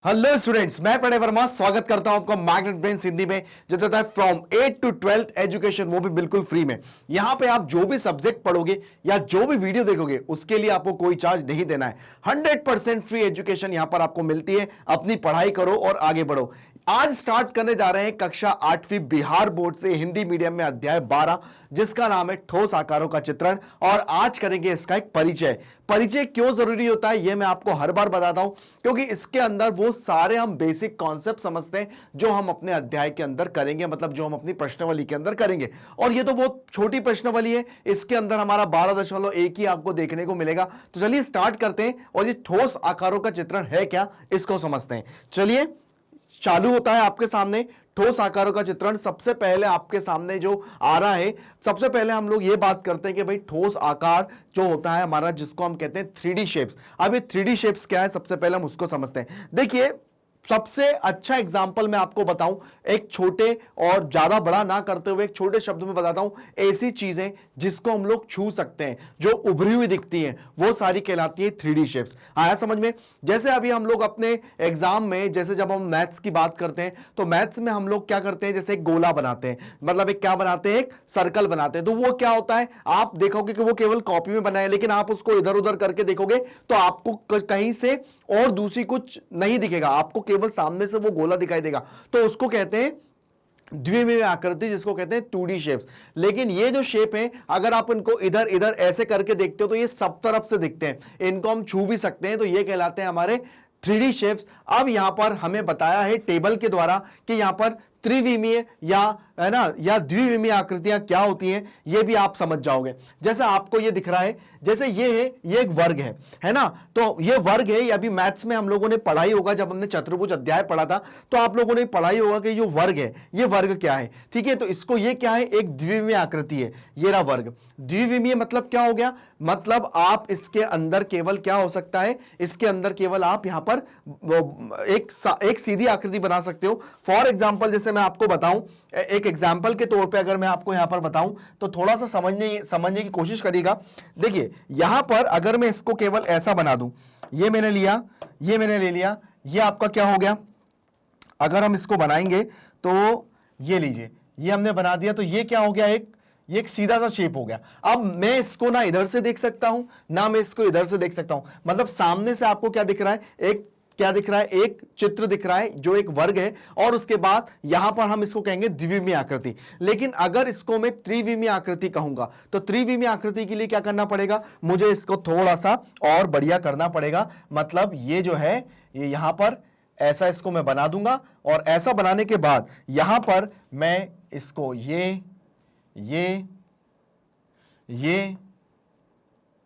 Hello students, मैं प्रणय वर्मा स्वागत करता हूं आपका मैग्नेट ब्रेन्स हिंदी में, जो देता है फ्रॉम 8 to 12th एजुकेशन, वो भी बिल्कुल फ्री में। यहां पे आप जो भी सब्जेक्ट पढ़ोगे या जो भी वीडियो देखोगे उसके लिए आपको कोई चार्ज नहीं देना है। 100% फ्री एजुकेशन यहां पर आपको मिलती है। अपनी पढ़ाई करो और आगे बढ़ो। आज स्टार्ट करने जा रहे हैं कक्षा 8वीं बिहार बोर्ड से हिंदी मीडियम में अध्याय 12, जिसका नाम है ठोस आकारों का चित्रण। और आज करेंगे इसका एक परिचय। परिचय क्यों जरूरी होता है यह मैं आपको हर बार बताता हूं, क्योंकि इसके अंदर वो सारे हम बेसिक कॉन्सेप्ट समझते हैं जो हम अपने अध्याय के अंदर करेंगे, मतलब जो हम अपनी प्रश्नावली के अंदर करेंगे। और ये तो बहुत छोटी प्रश्नावली है, इसके अंदर हमारा 12.1 ही आपको देखने को मिलेगा। तो चलिए स्टार्ट करते हैं और ये ठोस आकारों का चित्रण है क्या, इसको समझते हैं। चलिए चालू होता है आपके सामने ठोस आकारों का चित्रण। सबसे पहले आपके सामने जो आ रहा है, सबसे पहले हम लोग ये बात करते हैं कि भाई ठोस आकार जो होता है हमारा, जिसको हम कहते हैं 3D शेप्स। अब ये 3D शेप्स क्या है, सबसे पहले हम उसको समझते हैं। देखिए सबसे अच्छा एग्जाम्पल मैं आपको बताऊं, एक छोटे और ज्यादा बड़ा ना करते हुए एक छोटे शब्द में बताता हूं। ऐसी चीजें जिसको हम लोग छू सकते हैं, जो उभरी हुई दिखती हैं, वो सारी कहलाती है 3D शेप्स। आया समझ में? जैसे अभी हम लोग अपने एग्जाम में, जैसे जब हम मैथ्स की बात करते हैं तो मैथ्स में हम लोग क्या करते हैं, जैसे एक गोला बनाते हैं, मतलब एक क्या बनाते हैं, एक सर्कल बनाते हैं। तो वो क्या होता है, आप देखोगे कि वो केवल कॉपी में बना है, लेकिन आप उसको इधर उधर करके देखोगे तो आपको कहीं से और दूसरी कुछ नहीं दिखेगा, आपको केवल सामने से वो गोला दिखाई देगा। तो उसको कहते हैं द्विविमीय आकृति, जिसको कहते हैं 2D शेप्स। लेकिन ये जो शेप है, अगर आप इनको इधर इधर ऐसे करके देखते हो तो ये सब तरफ से दिखते हैं, इनको हम छू भी सकते हैं, तो ये कहलाते हैं हमारे 3D शेप्स। अब यहां पर हमें बताया है टेबल के द्वारा कि यहां पर त्रिविमीय या है ना, या द्विविमीय आकृतियां क्या होती हैं, ये भी आप समझ जाओगे। जैसे आपको ये दिख रहा है, जैसे ये है, ये एक वर्ग है ना। तो ये वर्ग है, ये अभी मैथ्स में हम लोगों ने पढ़ाई होगा, जब हमने चतुर्भुज अध्याय पढ़ा था तो आप लोगों ने पढ़ाई होगा कि जो वर्ग है, ये वर्ग क्या है। ठीक है, तो इसको ये क्या है, एक द्विविमीय आकृति है, ये रहा वर्ग। द्विविमीय मतलब क्या हो गया, मतलब आप इसके अंदर केवल क्या हो सकता है, इसके अंदर केवल आप यहां पर एक सीधी आकृति बना सकते हो। फॉर एग्जाम्पल जैसे मैं आपको बताऊं, एक एग्जाम्पल के तौर पे अगर मैं आपको यहां पर बताऊं तो थोड़ा सा समझने की कोशिश करिएगा। देखिए यहां पर अगर मैं इसको केवल ऐसा बना दूं, ये मैंने लिया, ये मैंने ले लिया, ये आपका क्या हो गया। अगर हम इसको बनाएंगे तो ये लीजिए, ये हमने बना दिया, तो ये क्या हो गया, ये एक सीधा सा शेप हो गया। अब मैं इसको ना इधर से देख सकता हूं, ना मैं इसको इधर से देख सकता हूं। मतलब सामने से आपको क्या दिख रहा है, एक क्या दिख रहा है, एक चित्र दिख रहा है जो एक वर्ग है, और उसके बाद यहां पर हम इसको कहेंगे द्विविमीय आकृति। लेकिन अगर इसको मैं त्रिविमीय आकृति कहूंगा तो त्रिविमीय आकृति के लिए क्या करना पड़ेगा, मुझे इसको थोड़ा सा और बढ़िया करना पड़ेगा। मतलब ये जो है, ये यहां पर ऐसा इसको मैं बना दूंगा, और ऐसा बनाने के बाद यहां पर मैं इसको ये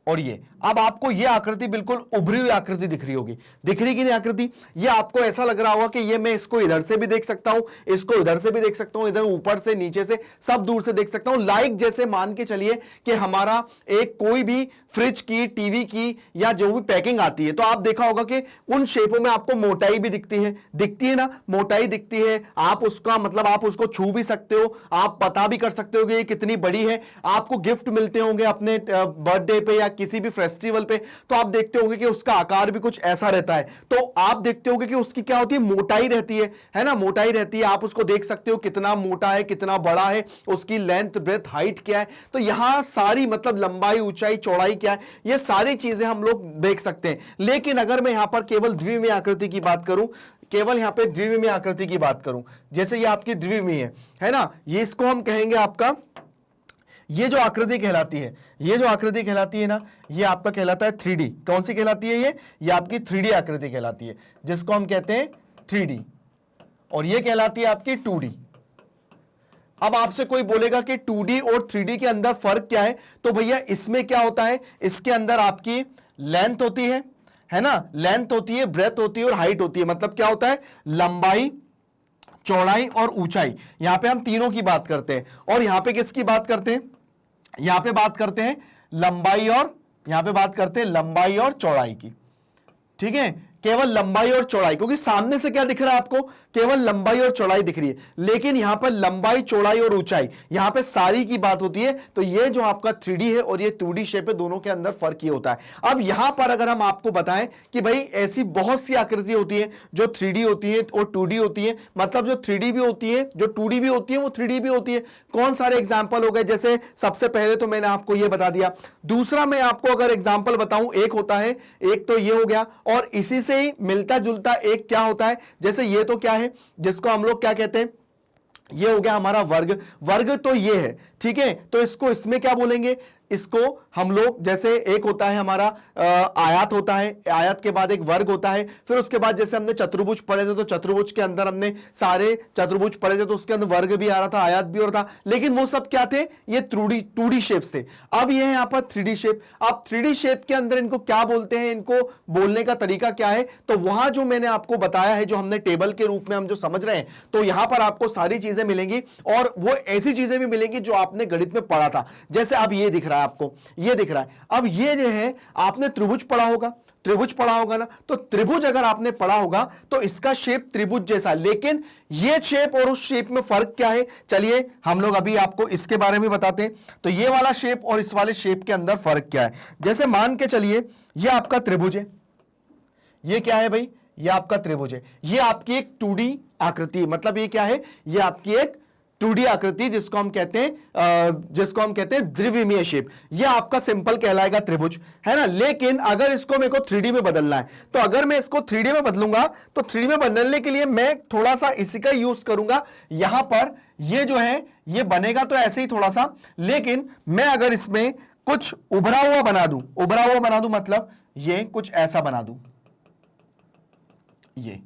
और ये, अब आपको ये आकृति बिल्कुल उभरी हुई आकृति दिख रही होगी। दिख रही कि नहीं आकृति, ये आपको ऐसा लग रहा होगा कि ये मैं इसको इधर से भी देख सकता हूं, इसको इधर से भी देख सकता हूं, इधर ऊपर से नीचे से सब दूर से देख सकता हूं। लाइक जैसे मान के चलिए कि हमारा एक कोई भी फ्रिज की, टीवी की या जो भी पैकिंग आती है, तो आप देखा होगा कि उन शेपों में आपको मोटाई भी दिखती है ना, मोटाई दिखती है। आप उसका मतलब आप उसको छू भी सकते हो, आप पता भी कर सकते हो कि ये कितनी बड़ी है। आपको गिफ्ट मिलते होंगे अपने बर्थडे पे या किसी भी फेस्टिवल पे, तो आप देखते होंगे कि उसका आकार भी कुछ ऐसा रहता है। तो आप देखते होंगे कि उसकी क्या होती है, मोटाई रहती है ना, मोटाई रहती है। आप उसको देख सकते हो कितना मोटा है, कितना बड़ा है, उसकी लेंथ, ब्रेथ, हाइट क्या है। तो यहां सारी मतलब लंबाई, ऊंचाई, चौड़ाई क्या है, ये सारी चीजें हम लोग देख सकते हैं। लेकिन अगर मैं यहां पर केवल द्विविमीय आकृति की बात करूं, केवल यहां पे द्विविमीय आकृति की बात करूं, जैसे ये आपकी द्विविमीय है ना, ये इसको हम कहेंगे आपका, ये जो आकृति कहलाती है, ये जो आकृति कहलाती है ना, ये आपका कहलाता है 3D। कौन सी कहलाती है, ये आपकी 3D आकृति कहलाती है, जिसको हम कहते हैं 3D। और ये कहलाती है आपकी 2D। अब आपसे कोई बोलेगा कि 2D और 3D के अंदर फर्क क्या है, तो भैया इसमें क्या होता है, इसके अंदर आपकी लेंथ होती है ना, लेंथ होती है, ब्रेथ होती है और हाइट होती है। मतलब क्या होता है, लंबाई, चौड़ाई और ऊंचाई। यहां पे हम तीनों की बात करते हैं। और यहां पे किसकी बात करते हैं, यहां पे बात करते हैं लंबाई, और यहां पे बात करते हैं लंबाई और चौड़ाई की। ठीक है, केवल लंबाई और चौड़ाई, क्योंकि सामने से क्या दिख रहा है आपको, केवल लंबाई और चौड़ाई दिख रही है, लेकिन यहां पर लंबाई, चौड़ाई और ऊंचाई, यहां पे सारी की बात होती है। तो ये जो आपका 3D है और ये 2D शेप है, दोनों के अंदर फर्क ये होता है। अब यहां पर अगर हम आपको बताएं कि भाई ऐसी बहुत सी आकृति होती है जो 3D होती है और 2D होती है, मतलब जो 3D भी होती है, जो 2D भी होती है, वो 3D भी होती है। कौन सारे एग्जाम्पल हो गए, जैसे सबसे पहले तो मैंने आपको ये बता दिया। दूसरा मैं आपको अगर एग्जाम्पल बताऊं, एक होता है, एक तो ये हो गया, और इसी से ही मिलता जुलता एक क्या होता है, जैसे ये तो क्या है, जिसको हम लोग क्या कहते हैं, ये हो गया हमारा वर्ग। वर्ग तो ये है, ठीक है, तो इसको इसमें क्या बोलेंगे, इसको हम लोग, जैसे एक होता है हमारा आयत होता है, आयत के बाद एक वर्ग होता है, फिर उसके बाद जैसे हमने चतुर्भुज पढ़े थे, तो चतुर्भुज के अंदर हमने सारे चतुर्भुज पढ़े थे, तो उसके अंदर वर्ग भी आ रहा था, आयत भी हो रहा था, लेकिन वो सब क्या थे, ये 2D शेप्स थे। अब ये है यहां पर 3D शेप। अब 3D शेप के अंदर इनको क्या बोलते हैं, इनको बोलने का तरीका क्या है, तो वहां जो मैंने आपको बताया है, जो हमने टेबल के रूप में हम जो समझ रहे हैं, तो यहां पर आपको सारी चीजें मिलेंगी, और वो ऐसी चीजें भी मिलेंगी जो आपने गणित में पढ़ा था। जैसे अब ये दिख रहा है आपको, ये दिख रहा है, अब ये जो है आपने त्रिभुज पढ़ा होगा, त्रिभुज पढ़ा होगा ना, तो त्रिभुज अगर आपने पढ़ा होगा तो इसका शेप त्रिभुज जैसा, लेकिन ये शेप और उस शेप में फर्क क्या है, चलिए हम लोग अभी आपको इसके बारे में बताते हैं। तो ये वाला शेप और इस वाले शेप के अंदर फर्क क्या है, जैसे मान के चलिए ये आपका त्रिभुज है, ये क्या है भाई, ये आपका त्रिभुज है, ये आपकी एक 2D आकृति, मतलब ये क्या है, ये आपकी एक 2D आकृति, जिसको हम कहते हैं द्विविमीय शेप। ये आपका सिंपल कहलाएगा त्रिभुज, है ना। लेकिन अगर इसको मेरे को 3D में बदलना है, तो अगर मैं इसको 3D में बदलूंगा, तो 3D में बदलने के लिए मैं थोड़ा सा इसी का यूज करूंगा। यहां पर ये जो है ये बनेगा तो ऐसे ही थोड़ा सा, लेकिन मैं अगर इसमें कुछ उभरा हुआ बना दूं, मतलब ये कुछ ऐसा बना दूं, ये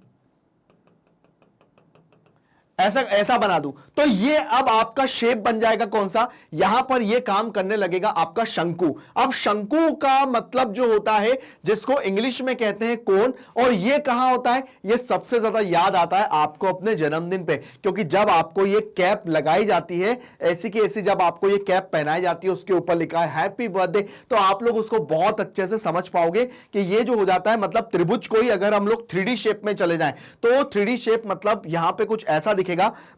ऐसा बना दूं, तो ये अब आपका शेप बन जाएगा कौन सा, यहां पर ये काम करने लगेगा आपका शंकु। अब शंकु का मतलब जो होता है, जिसको इंग्लिश में कहते हैं कोन, और ये कहां होता है, ये सबसे ज्यादा याद आता है आपको अपने जन्मदिन पे, क्योंकि जब आपको ये कैप लगाई जाती है, ऐसी की ऐसी जब आपको ये कैप पहनाई जाती है, उसके ऊपर लिखा है हैप्पी बर्थडे, तो आप लोग उसको बहुत अच्छे से समझ पाओगे कि ये जो हो जाता है, मतलब त्रिभुज को ही अगर हम लोग 3D शेप में चले जाएं, तो 3D शेप मतलब यहां पे कुछ ऐसा दिखेगा,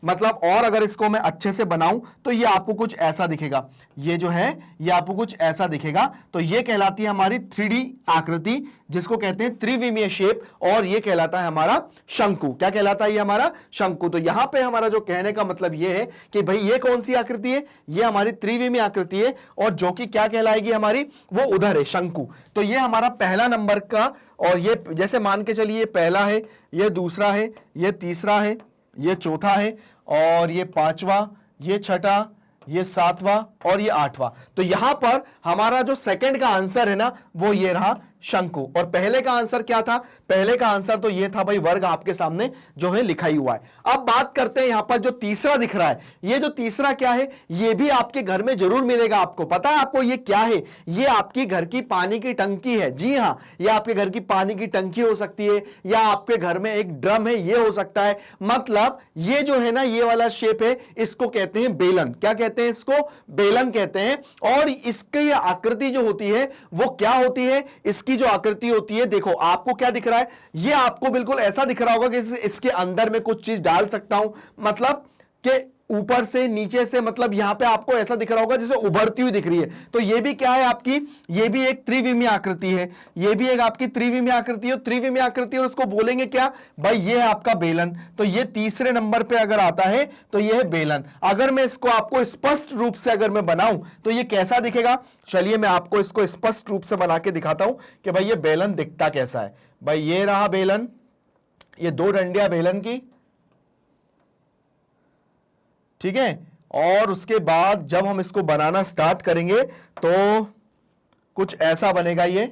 मतलब, और अगर इसको मैं अच्छे से बनाऊं तो ये आपको कुछ ऐसा दिखेगा, ये जो है ये आपको कुछ ऐसा दिखेगा। तो ये कहलाती है हमारी 3D आकृति, जिसको कहते हैं त्रिविमीय शेप, और ये कहलाता है हमारा शंकु। क्या कहलाता है ये हमारा शंकु। तो यहां पे हमारा जो कहने का मतलब ये है कि भाई ये कौन सी आकृति है, ये हमारी त्रिविमीय आकृति है, और जो कि क्या कहलाएगी हमारी, वो उधर है शंकु। तो ये हमारा पहला नंबर का, और ये जैसे मान के चलिए पहला है, ये दूसरा है, ये तीसरा है, ये चौथा है, और ये पांचवा, ये छठा, ये सातवां और ये आठवां। तो यहां पर हमारा जो सेकंड का आंसर है ना, वो ये रहा शंकु। और पहले का आंसर क्या था, पहले का आंसर तो ये था भाई वर्ग, आपके सामने जो है लिखा ही हुआ है। अब बात करते हैं यहां पर जो तीसरा दिख रहा है, ये जो तीसरा क्या है, ये भी आपके घर में जरूर मिलेगा। आपको पता है आपको ये क्या है, ये आपकी घर की पानी की टंकी है। जी हां, ये आपके घर की पानी की टंकी हो सकती है, या आपके घर में एक ड्रम है, ये हो सकता है। मतलब ये जो है ना, ये वाला शेप है, इसको कहते हैं बेलन। क्या कहते हैं इसको, बेलन कहते हैं। और इसकी आकृति जो होती है वो क्या होती है, इसकी जो आकृति होती है, देखो आपको क्या दिख रहा है, ये आपको बिल्कुल ऐसा दिख रहा होगा कि इसके अंदर में कुछ चीज डाल सकता हूं, मतलब कि ऊपर से नीचे से, मतलब यहां पे आपको ऐसा दिख रहा होगा जैसे उभरती हुई दिख रही है। तो ये भी क्या है आपकी, ये भी एक त्रिविमीय आकृति है, ये भी एक आपकी त्रिविमीय आकृति है। त्रिविमीय आकृति, और उसको बोलेंगे क्या भाई, ये है आपका बेलन। तो ये तीसरे नंबर पे अगर आता है तो ये है बेलन। अगर मैं इसको आपको स्पष्ट रूप से अगर मैं बनाऊं तो ये कैसा दिखेगा, चलिए मैं आपको इसको स्पष्ट रूप से बना के दिखाता हूं कि भाई ये बेलन दिखता कैसा है। भाई ये रहा बेलन, ये दो डंडियां बेलन की, ठीक है। और उसके बाद जब हम इसको बनाना स्टार्ट करेंगे तो कुछ ऐसा बनेगा। ये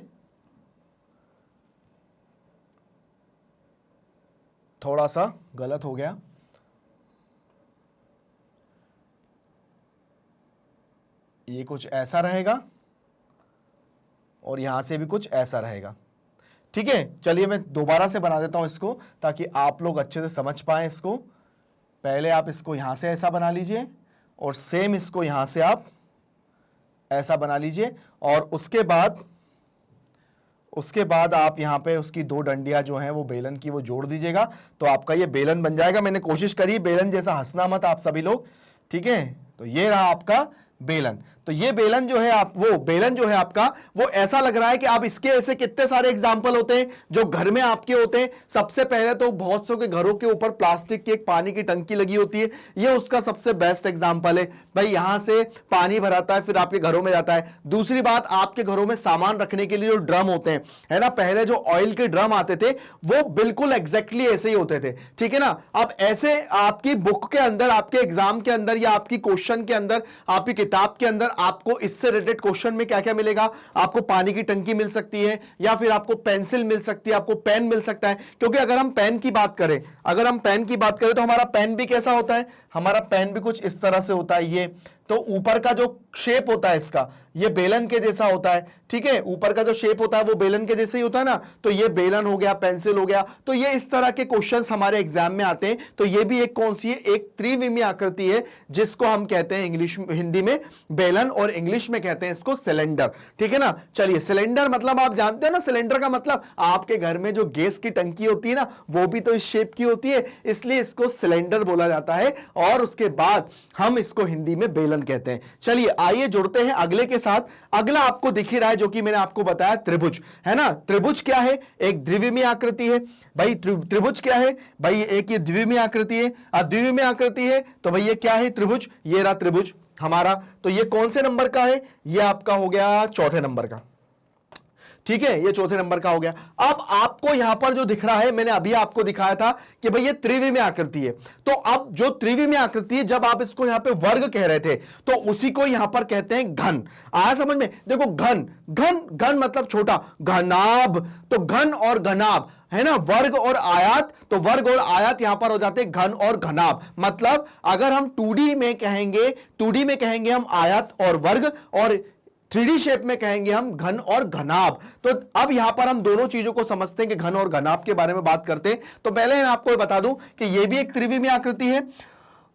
थोड़ा सा गलत हो गया, ये कुछ ऐसा रहेगा, और यहां से भी कुछ ऐसा रहेगा, ठीक है। चलिए मैं दोबारा से बना देता हूं इसको, ताकि आप लोग अच्छे से समझ पाए इसको। पहले आप इसको यहां से ऐसा बना लीजिए, और सेम इसको यहां से आप ऐसा बना लीजिए, और उसके बाद उसके बाद आप यहाँ पे उसकी दो डंडियां जो हैं वो बेलन की वो जोड़ दीजिएगा, तो आपका ये बेलन बन जाएगा। मैंने कोशिश करी बेलन जैसा हंसना मत आप सभी लोग, ठीक है। तो ये रहा आपका बेलन। तो ये बेलन जो है आप वो बेलन जो है आपका वो ऐसा लग रहा है कि आप इसके ऐसे कितने सारे एग्जाम्पल होते हैं जो घर में आपके होते हैं। सबसे पहले तो बहुत सौ के घरों के ऊपर प्लास्टिक की एक पानी की टंकी लगी होती है, ये उसका सबसे बेस्ट एग्जाम्पल है भाई। यहां से पानी भराता है फिर आपके घरों में जाता है। दूसरी बात, आपके घरों में सामान रखने के लिए जो ड्रम होते हैं, है ना, पहले जो ऑयल के ड्रम आते थे वो बिल्कुल एग्जैक्टली ऐसे ही होते थे, ठीक है ना। अब ऐसे आपकी बुक के अंदर, आपके एग्जाम के अंदर या आपकी क्वेश्चन के अंदर, आपकी किताब के अंदर आपको इससे रिलेटेड क्वेश्चन में क्या क्या मिलेगा? आपको पानी की टंकी मिल सकती है, या फिर आपको पेंसिल मिल सकती है, आपको पेन मिल सकता है। क्योंकि अगर हम पेन की बात करें, तो हमारा पेन भी कैसा होता है? हमारा पेन भी कुछ इस तरह से होता है। ये तो ऊपर का जो शेप होता है इसका, ये बेलन के जैसा होता है, ठीक है। ऊपर का जो शेप होता है वो बेलन के जैसे ही होता है ना। तो ये बेलन हो गया, पेंसिल हो गया। तो ये इस तरह के क्वेश्चंस हमारे एग्जाम में आते हैं। तो ये भी एक कौन सी है? एक त्रिविमीय आकृति है, जिसको हम कहते हैं हिंदी में बेलन और इंग्लिश में कहते हैं इसको सिलेंडर, ठीक है ना। चलिए, सिलेंडर मतलब आप जानते हो ना, सिलेंडर का मतलब आपके घर में जो गैस की टंकी होती है ना, वो भी तो इस शेप की होती है, इसलिए इसको सिलेंडर बोला जाता है। और उसके बाद हम इसको हिंदी में बेलन कहते हैं। चलिए आइए जुड़ते हैं अगले के साथ। अगला आपको दिख ही रहा है, जो कि मैंने आपको बताया, त्रिभुज, है ना। त्रिभुज क्या है? एक द्विविमीय आकृति है भाई। त्रिभुज क्या है भाई? एक ये द्विविमीय आकृति है। द्विविमीय आकृति है तो भाई ये क्या है? त्रिभुज। ये रहा त्रिभुज हमारा। तो ये कौन से नंबर का है? ये आपका हो गया चौथे नंबर का, ठीक है। ये चौथे नंबर का हो गया। अब आपको यहां पर जो दिख रहा है, मैंने अभी आपको दिखाया था कि भाई ये त्रिविमीय आकृति है। तो अब जो त्रिविमीय आकृति है, जब आप इसको यहां पे वर्ग कह रहे थे, तो उसी को यहां पर कहते हैं घन। आया समझ में? देखो, घन घन घन मतलब छोटा, घनाभ। तो घन और घनाभ, है ना, वर्ग और आयत। तो वर्ग और आयत यहां पर हो जाते हैं घन और घनाभ। मतलब अगर हम 2D में कहेंगे हम आयत और वर्ग, और 3D शेप में कहेंगे हम घन और घनाभ। तो अब यहां पर हम दोनों चीजों को समझते हैं कि घन और घनाभ के बारे में बात करते हैं। तो पहले मैं आपको बता दूं कि यह भी एक त्रिविमीय आकृति है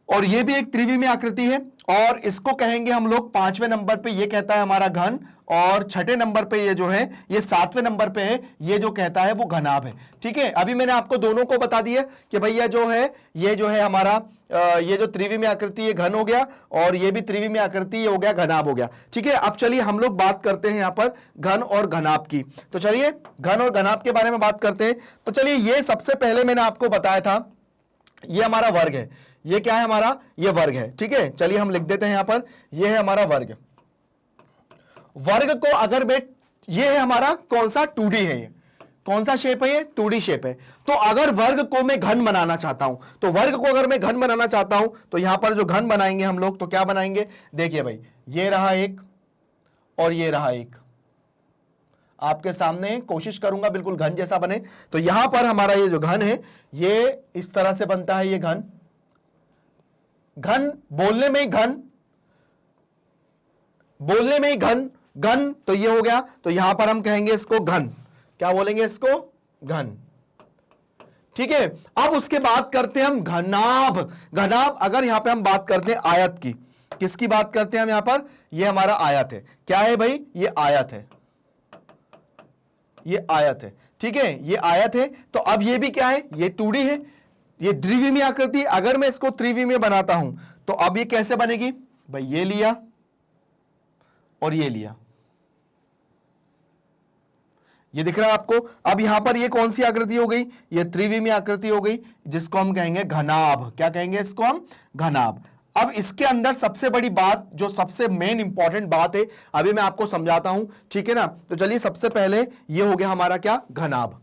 और यह भी एक त्रिविमीय आकृति है, और इसको कहेंगे हम लोग 5वें नंबर पे, ये कहता है हमारा घन, और 6ठे नंबर पे ये जो है, ये 7वें नंबर पे है, ये जो कहता है वो घनाभ है, ठीक है। अभी मैंने आपको दोनों को बता दिया कि भैया ये जो है हमारा ये जो त्रिविमीय आकृति ये घन हो गया, और ये भी त्रिविमीय आकृति ये हो गया घनाभ हो गया, ठीक है। अब चलिए हम लोग बात करते हैं यहां पर घन और घनाभ की। तो चलिए घन और घनाभ के बारे में बात करते हैं। तो चलिए, ये सबसे पहले मैंने आपको बताया था, ये हमारा वर्ग है। ये क्या है हमारा? ये वर्ग है, ठीक है। चलिए हम लिख देते हैं यहां पर, ये है हमारा वर्ग। वर्ग को अगर ये है हमारा कौन सा? 2D है। ये कौन सा शेप है? ये 2D शेप है। तो अगर वर्ग को मैं घन बनाना चाहता हूं, तो वर्ग को अगर मैं घन बनाना चाहता हूं, तो यहां पर जो घन बनाएंगे हम लोग, तो क्या बनाएंगे? देखिए भाई, ये रहा एक और ये रहा एक, आपके सामने कोशिश करूंगा बिल्कुल घन जैसा बने। तो यहां पर हमारा ये जो घन है, ये इस तरह से बनता है। ये घन बोलने में ही घन, तो ये हो गया। तो यहां पर हम कहेंगे इसको घन। क्या बोलेंगे इसको? घन, ठीक है। अब उसके बात करते हैं हम घनाभ। अगर यहां पे हम बात करते हैं आयत की, किसकी बात करते हैं हम यहां पर? ये हमारा आयत है। क्या है भाई? ये आयत है, ये आयत है, ठीक है। ये आयत है। तो अब ये भी क्या है? ये 2D है, ये द्विविमीय आकृति। अगर मैं इसको त्रिविमीय बनाता हूं, तो अब ये कैसे बनेगी भाई? ये लिया और ये लिया, ये दिख रहा है आपको। अब यहां पर ये कौन सी आकृति हो गई? ये त्रिविमीय आकृति हो गई, जिसको हम कहेंगे घनाभ। क्या कहेंगे इसको हम? घनाभ। अब इसके अंदर सबसे बड़ी बात, जो सबसे मेन इंपॉर्टेंट बात है, अभी मैं आपको समझाता हूं, ठीक है ना। तो चलिए, सबसे पहले ये हो गया हमारा क्या? घनाभ।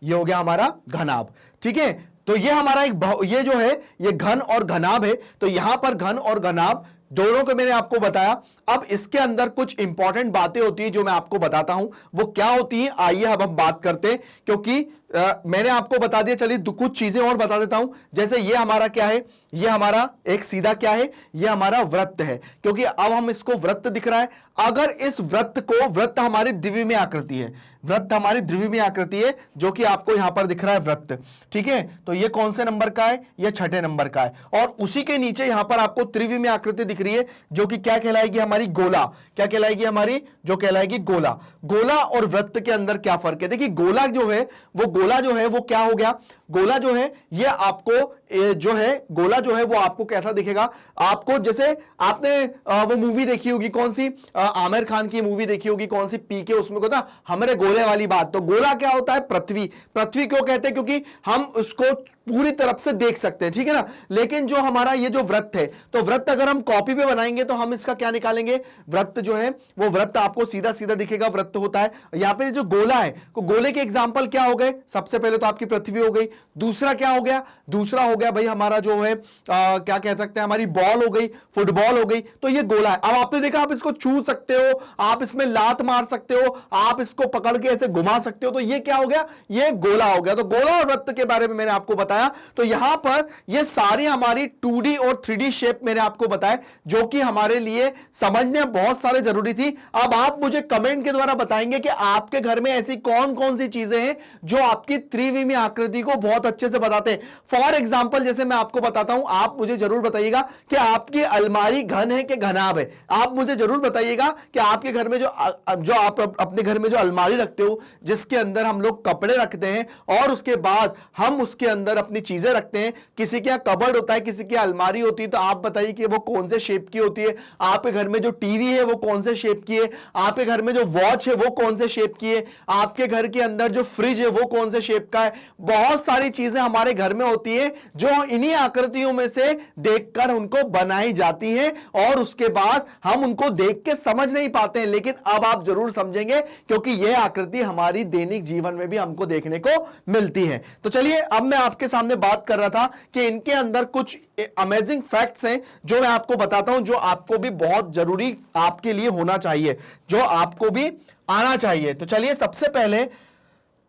ये हो गया हमारा घनाभ, ठीक है। तो ये हमारा ये जो है, ये घन और घनाभ है। तो यहां पर घन और घनाभ दोनों को मैंने आपको बताया। अब इसके अंदर कुछ इंपॉर्टेंट बातें होती हैं जो मैं आपको बताता हूं, वो क्या होती हैं, आइए अब हम बात करते हैं। क्योंकि मैंने आपको बता दिया, चलिए कुछ चीजें और बता देता हूं। जैसे ये हमारा क्या है, ये हमारा एक सीधा क्या है, ये हमारा वृत्त है, क्योंकि अब हम इसको वृत्त दिख रहा है। अगर इस वृत्त को, वृत्त हमारी द्विविमीय आकृति है, वृत्त हमारी द्विविमीय आकृति है, जो कि आपको यहां पर दिख रहा है वृत्त, ठीक है। तो ये कौन से नंबर का है, ये छठे नंबर का है। और उसी के नीचे यहां पर आपको त्रिविमीय आकृति दिख रही है, जो कि क्या कहलाएगी, हमारी गोला। क्या कहलाएगी हमारी, जो कहलाएगी गोला। गोला और वृत्त के अंदर क्या फर्क है, देखिए गोला जो है वो क्या हो गया, गोला जो है ये आपको जो है गोला जो है वो आपको कैसा दिखेगा, आपको जैसे आपने वो मूवी देखी होगी, कौन सी, आमिर खान की मूवी देखी होगी, कौन सी, पीके, उसमें को था हमारे गोले वाली बात। तो गोला क्या होता है, पृथ्वी। पृथ्वी क्यों कहते हैं, क्योंकि हम उसको पूरी तरफ से देख सकते हैं, ठीक है ना। लेकिन जो हमारा ये जो वृत्त है, तो वृत्त अगर हम कॉपी पे बनाएंगे तो हम इसका क्या निकालेंगे, वृत्त जो है वो वृत्त आपको सीधा सीधा दिखेगा, वृत्त होता है। यहां पे जो गोला है, तो गोले के एग्जांपल क्या हो गए, सबसे पहले तो आपकी पृथ्वी हो गई, दूसरा क्या हो गया, दूसरा हो गया भाई हमारा जो है क्या कह सकते हैं, हमारी बॉल हो गई, फुटबॉल हो गई। तो ये गोला है। अब आपने देखा, आप इसको छू सकते हो, आप इसमें लात मार सकते हो, आप इसको पकड़ के ऐसे घुमा सकते हो, तो ये क्या हो गया, ये गोला हो गया। तो गोला और वृत्त के बारे में मैंने आपको बताया। तो यहां पर ये सारी हमारी 2D और 3D शेप मैंने आपको बताया, जो कि हमारे लिए समझने बहुत सारे जरूरी थी। अब आप मुझे कमेंट के द्वारा बताएंगे कि आपके घर में ऐसी कौन कौन सी चीजें हैं जो आपकी त्रिविमीय आकृति को बहुत अच्छे से बताते हैं। फॉर एग्जाम्पल, जैसे मैं आपको बताता हूं, आप मुझे जरूर बताइएगा कि आपकी अलमारी घन है कि घनाभ है। आप मुझे जरूर बताइएगा कि आपके घर में जो आप अपने घर में जो अलमारी रखते हो, जिसके अंदर हम लोग कपड़े रखते हैं और उसके बाद हम उसके अंदर अपनी चीजें रखते हैं, किसी के यहाँ कबर्ड होता है, किसी की अलमारी होती है, तो आप बताइए कि वो कौन से शेप की होती है। आपके घर में जो टीवी है वो कौन से शेप की है, आपके घर में जो वॉच है वो कौन से शेप की है, आपके घर के अंदर जो फ्रिज है वो कौन से शेप का है। बहुत सारी चीजें हमारे घर में होती है जो इन्हीं आकृतियों में से देखकर उनको बनाई जाती है, और उसके बाद हम उनको देख के समझ नहीं पाते हैं, लेकिन अब आप जरूर समझेंगे, क्योंकि यह आकृति हमारी दैनिक जीवन में भी हमको देखने को मिलती है। तो चलिए, अब मैं आपके सामने बात कर रहा था कि इनके अंदर कुछ अमेजिंग फैक्ट्स हैं जो मैं आपको बताता हूं, जो आपको भी बहुत जरूरी आपके लिए होना चाहिए, जो आपको भी आना चाहिए। तो चलिए, सबसे पहले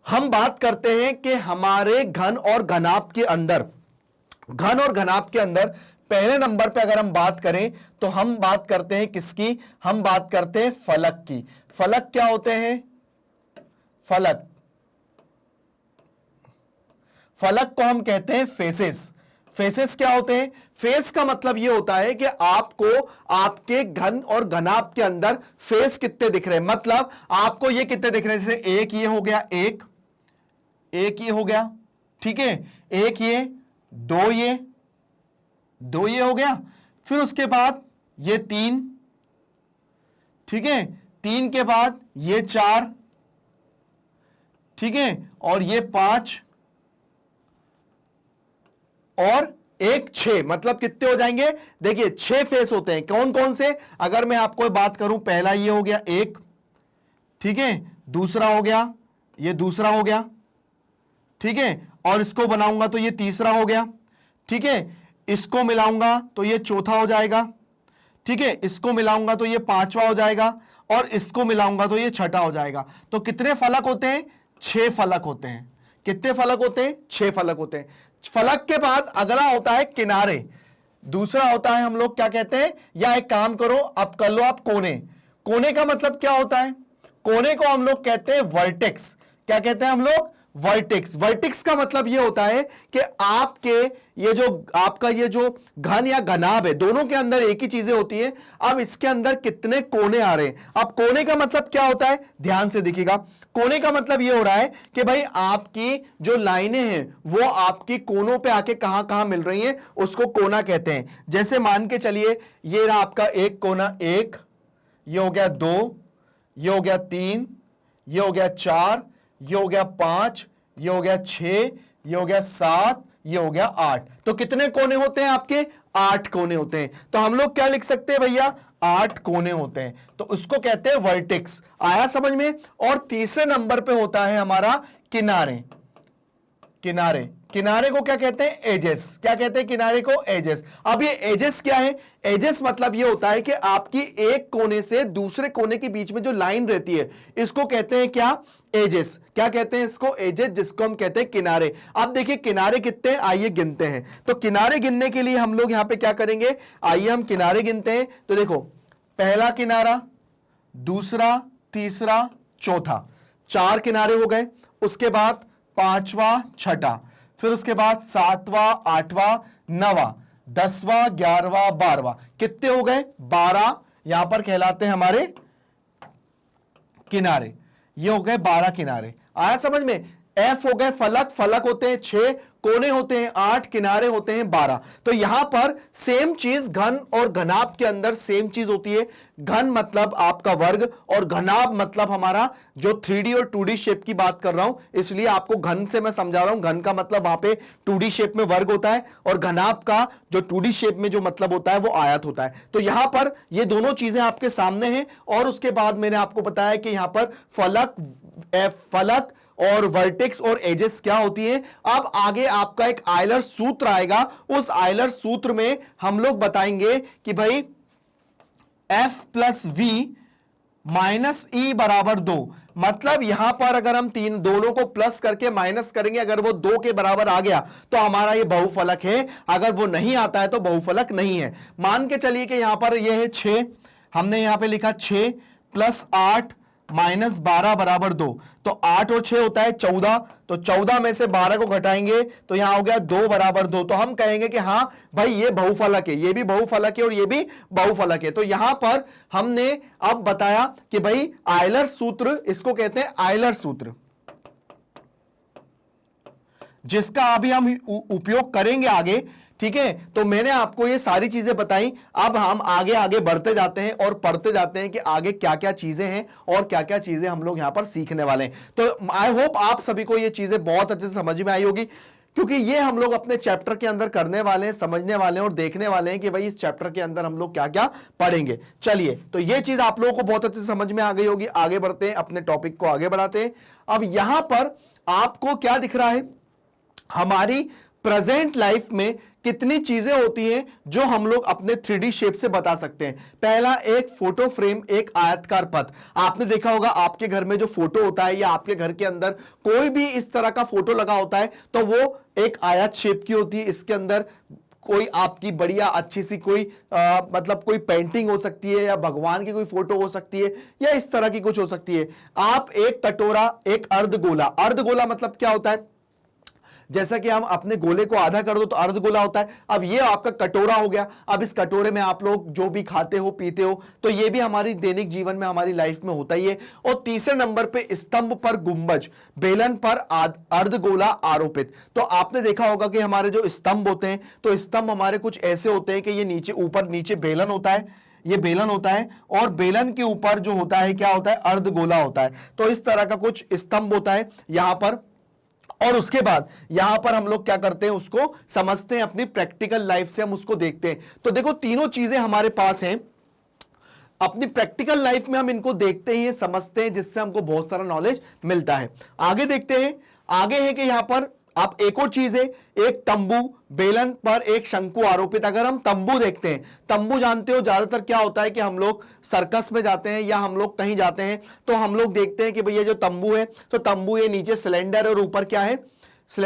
हम बात करते हैं कि हमारे घन और घनाभ के अंदर, घन और घनाभ के अंदर पहले नंबर पे अगर हम बात करें तो हम बात करते हैं किसकी, हम बात करते हैं फलक की। फलक क्या होते हैं, फलक, फलक को हम कहते हैं फेसेस। फेसेस क्या होते हैं, फेस का मतलब यह होता है कि आपको आपके घन और घनाभ के अंदर फेस कितने दिख रहे हैं, मतलब आपको ये कितने दिख रहे हैं, जैसे एक ये हो गया, एक ये हो गया, ठीक है, एक ये, दो ये हो गया, फिर उसके बाद ये तीन, ठीक है, तीन के बाद ये चार, ठीक है, और ये पांच, और एक छह, मतलब कितने हो जाएंगे, देखिए 6 फेस होते हैं। कौन कौन से, अगर मैं आपको बात करूं, पहला ये हो गया एक, ठीक है, दूसरा हो गया, ये दूसरा हो गया, ठीक है, और इसको बनाऊंगा तो ये तीसरा हो गया, ठीक है, इसको मिलाऊंगा तो ये चौथा हो जाएगा, ठीक है, इसको मिलाऊंगा तो ये पांचवा हो जाएगा, और इसको मिलाऊंगा तो ये छठा हो जाएगा। तो कितने फलक होते हैं, 6 फलक होते हैं। कितने फलक होते हैं, 6 फलक होते हैं। फलक के बाद अगला होता है किनारे, दूसरा होता है हम लोग क्या कहते हैं, या एक काम करो, अब कर लो आप कोने। कोने का मतलब क्या होता है, कोने को हम लोग कहते हैं वर्टेक्स। क्या कहते हैं हम लोग, वर्टेक्स। वर्टेक्स का मतलब यह होता है कि आपके ये जो आपका ये जो घन या घनाभ है, दोनों के अंदर एक ही चीजें होती है। अब इसके अंदर कितने कोने आ रहे हैं। अब कोने का मतलब क्या होता है, ध्यान से देखिएगा, कोने का मतलब ये हो रहा है कि भाई आपकी जो लाइनें हैं वो आपकी कोनों पे आके कहां कहां मिल रही हैं, उसको कोना कहते हैं। जैसे मान के चलिए, ये रहा आपका एक कोना, एक, ये हो गया 2, ये हो गया 3, ये हो गया 4, ये हो गया 5, ये हो गया 6, ये हो गया 7, ये हो गया 8। तो कितने कोने होते हैं आपके, 8 कोने होते हैं। तो हम लोग क्या लिख सकते हैं भैया, 8 कोने होते हैं, तो उसको कहते हैं वर्टेक्स। आया समझ में। और तीसरे नंबर पे होता है हमारा किनारे। किनारे, किनारे को क्या कहते हैं? एजेस। क्या कहते हैं किनारे को? एजेस। अब ये एजेस क्या है? एजेस मतलब ये होता है कि आपकी एक कोने से दूसरे कोने के बीच में जो लाइन रहती है, इसको कहते हैं क्या? एजेस। क्या कहते हैं इसको? एजेस, जिसको हम कहते हैं किनारे। अब देखिए किनारे कितने हैं, आइए गिनते हैं। तो किनारे गिनने के लिए हम लोग यहां पे क्या करेंगे, आइए हम किनारे गिनते हैं। तो देखो, पहला किनारा, दूसरा, तीसरा, चौथा, 4 किनारे हो गए। उसके बाद 5वां, 6ठा, फिर उसके बाद 7वां, 8वां, 9वां, 10वां, 11वां, 12वां, कितने हो गए? 12 यहां पर कहलाते हैं हमारे किनारे। ये हो गए 12 किनारे। आया समझ में? एफ हो गए फलक, फलक होते हैं 6, कोने होते हैं 8, किनारे होते हैं 12। तो यहां पर सेम चीज घन और घनाभ के अंदर सेम चीज होती है। घन मतलब आपका वर्ग और घनाभ मतलब हमारा जो 3D और 2D शेप की बात कर रहा हूं, इसलिए आपको घन से मैं समझा रहा हूं। घन का मतलब वहां पे 2D शेप में वर्ग होता है और घनाभ का जो 2D शेप में जो मतलब होता है वो आयत होता है। तो यहां पर ये दोनों चीजें आपके सामने हैं। और उसके बाद मैंने आपको बताया कि यहां पर फलक और वर्टेक्स और एजेस क्या होती है। अब आगे आपका एक आयलर सूत्र आएगा। उस आयलर सूत्र में हम लोग बताएंगे कि भाई F plus V minus E बराबर 2। मतलब यहां पर अगर हम दोनों को प्लस करके माइनस करेंगे, अगर वो 2 के बराबर आ गया तो हमारा ये बहुफलक है, अगर वो नहीं आता है तो बहुफलक नहीं है। मान के चलिए कि यहां पर ये है 6, हमने यहां पे लिखा 6 प्लस 8 माइनस 12 बराबर 2। तो 8 और 6 होता है 14। तो 14 में से 12 को घटाएंगे तो यहां हो गया 2 बराबर 2। तो हम कहेंगे कि हां भाई ये बहुफलक है, ये भी बहुफलक है और ये भी बहुफलक है। तो यहां पर हमने अब बताया कि भाई आयलर सूत्र, इसको कहते हैं आयलर सूत्र, जिसका अभी हम उपयोग करेंगे आगे। ठीक है, तो मैंने आपको ये सारी चीजें बताई। अब हम आगे आगे बढ़ते जाते हैं और पढ़ते जाते हैं कि आगे क्या क्या चीजें हैं और क्या क्या चीजें हम लोग यहां पर सीखने वाले हैं। तो आई होप आप सभी को ये चीजें बहुत अच्छे से समझ में आई होगी, क्योंकि ये हम लोग अपने चैप्टर के अंदर करने वाले हैं, समझने वाले हैं और देखने वाले हैं कि भाई इस चैप्टर के अंदर हम लोग क्या क्या पढ़ेंगे। चलिए, तो ये चीज आप लोगों को बहुत अच्छे से समझ में आ गई होगी। आगे बढ़ते हैं, अपने टॉपिक को आगे बढ़ाते हैं। अब यहां पर आपको क्या दिख रहा है, हमारी प्रेजेंट लाइफ में कितनी चीजें होती हैं जो हम लोग अपने 3D शेप से बता सकते हैं। पहला, एक फोटो फ्रेम, एक आयतकार पथ। आपने देखा होगा आपके घर में जो फोटो होता है या आपके घर के अंदर कोई भी इस तरह का फोटो लगा होता है तो वो एक आयत शेप की होती है। इसके अंदर कोई आपकी बढ़िया अच्छी सी कोई मतलब कोई पेंटिंग हो सकती है या भगवान की कोई फोटो हो सकती है या इस तरह की कुछ हो सकती है। आप एक कटोरा, एक अर्धगोला, अर्धगोला मतलब क्या होता है, जैसा कि हम अपने गोले को आधा कर दो तो अर्धगोला होता है। अब ये आपका कटोरा हो गया। अब इस कटोरे में आप लोग जो भी खाते हो पीते हो, तो ये भी हमारी दैनिक जीवन में हमारी लाइफ में होता ही है। और तीसरे नंबर पे स्तंभ पर गुंबज, बेलन पर अर्धगोला आरोपित। तो आपने देखा होगा कि हमारे जो स्तंभ होते हैं, तो स्तंभ हमारे कुछ ऐसे होते हैं कि ये नीचे ऊपर नीचे बेलन होता है, ये बेलन होता है और बेलन के ऊपर जो होता है क्या होता है, अर्धगोला होता है। तो इस तरह का कुछ स्तंभ होता है यहां पर। और उसके बाद यहां पर हम लोग क्या करते हैं, उसको समझते हैं, अपनी प्रैक्टिकल लाइफ से हम उसको देखते हैं। तो देखो तीनों चीजें हमारे पास हैं, अपनी प्रैक्टिकल लाइफ में हम इनको देखते हैं, समझते हैं, जिससे हमको बहुत सारा नॉलेज मिलता है। आगे देखते हैं, आगे है कि यहां पर आप एक और चीज है, एक तंबू, बेलन पर एक शंकु आरोपित। अगर हम तंबू देखते हैं, तंबू जानते हो ज्यादातर क्या होता है कि हम लोग सर्कस में जाते हैं या हम लोग कहीं जाते हैं तो हम लोग देखते हैं कि भैया जो तंबू है, तो तंबू ये नीचे सिलेंडर और ऊपर क्या है,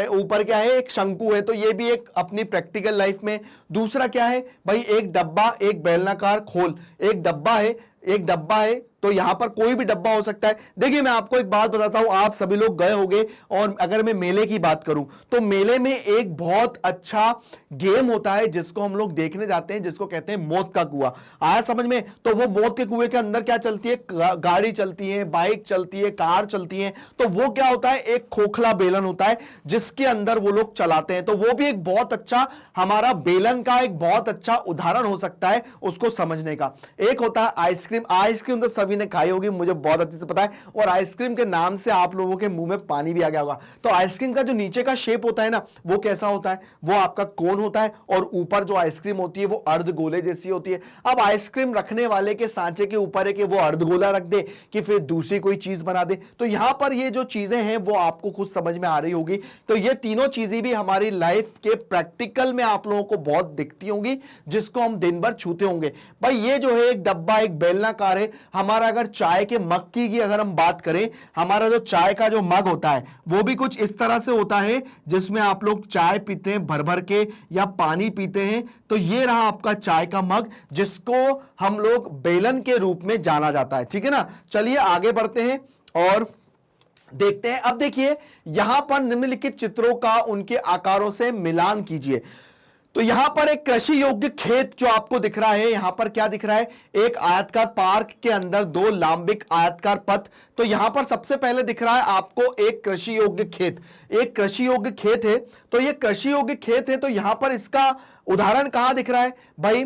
ऊपर क्या है, एक शंकु है। तो ये भी एक अपनी प्रैक्टिकल लाइफ में। दूसरा क्या है भाई, एक डब्बा, एक बेलनाकार खोल, एक डब्बा है, एक डब्बा है। तो यहां पर कोई भी डब्बा हो सकता है। देखिए मैं आपको एक बात बताता हूं, आप सभी लोग गए होंगे, और अगर मैं मेले की बात करूं तो मेले में एक बहुत अच्छा गेम होता है जिसको हम लोग देखने जाते हैं, जिसको कहते हैं मौत का कुआं। आया समझ में? तो वो मौत के कुएं के अंदर क्या चलती है, गाड़ी चलती है, बाइक चलती है, कार चलती है। तो वो क्या होता है, एक खोखला बेलन होता है जिसके अंदर वो लोग चलाते हैं। तो वो भी एक बहुत अच्छा, हमारा बेलन का एक बहुत अच्छा उदाहरण हो सकता है उसको समझने का। एक होता है आइसक्रीम। आइसक्रीम तो सभी सभी ने खाई होगी, मुझे बहुत अच्छे से पता है। और आइसक्रीम के नाम से आप लोगों के मुंह में पानी भी आ गया होगा। तो आइसक्रीम का जो नीचे का शेप होता है ना, वो कैसा होता है, वो आपका कोन होता है, और ऊपर जो आइसक्रीम होती है वो अर्ध गोले जैसी होती है। अब आइसक्रीम रखने वाले के सांचे के ऊपर है कि वो अर्ध गोला रख दे कि फिर दूसरी कोई चीज बना दे। तो यहां पर ये जो चीजें हैं वो आपको खुद समझ में आ रही होगी। तो ये तीनों चीजें भी हमारी लाइफ के प्रैक्टिकल में आप लोगों को बहुत दिखती होंगी, जिसको हम दिन भर छूते होंगे। भाई ये जो है एक डब्बा, एक बेलनाकार है हमारा। अगर चाय के मग की अगर हम बात करें, हमारा जो चाय का जो मग होता है वो भी कुछ इस तरह से होता है, जिसमें आप लोग चाय पीते हैं भर भर के या पानी पीते हैं। तो ये रहा आपका चाय का मग, जिसको हम लोग बेलन के रूप में जाना जाता है। ठीक है ना, चलिए आगे बढ़ते हैं और देखते हैं। अब देखिए यहां पर निम्नलिखित चित्रों का उनके आकारों से मिलान कीजिए। तो यहां पर एक कृषि योग्य खेत जो आपको दिख रहा है, यहां पर क्या दिख रहा है, एक आयताकार पार्क के अंदर दो लांबिक आयताकार पथ। तो यहां पर सबसे पहले दिख रहा है आपको एक कृषि योग्य खेत, एक कृषि योग्य खेत है। तो ये कृषि योग्य खेत है, तो यहां पर इसका उदाहरण कहां दिख रहा है भाई,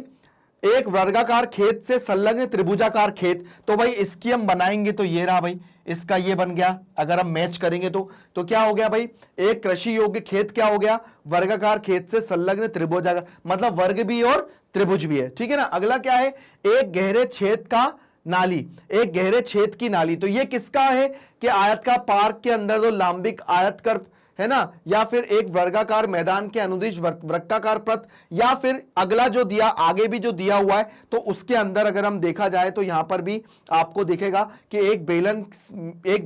एक वर्गाकार खेत से संलग्न त्रिभुजाकार खेत। तो भाई इसकी हम बनाएंगे तो ये रहा भाई, इसका ये बन गया। अगर हम मैच करेंगे तो क्या हो गया भाई, एक कृषि योग्य खेत क्या हो गया, वर्गाकार खेत से संलग्न त्रिभुजाकार, मतलब वर्ग भी और त्रिभुज भी है। ठीक है ना। अगला क्या है, एक गहरे छेद का नाली, एक गहरे छेद की नाली। तो ये किसका है कि आयताकार पार्क के अंदर दो लांबिक आयतकार है ना, या फिर एक वर्गाकार मैदान के अनुदिश वृत्ताकार पथ, या फिर अगला जो दिया आगे भी जो दिया हुआ है, तो उसके अंदर अगर हम देखा जाए तो यहां पर भी आपको दिखेगा कि एक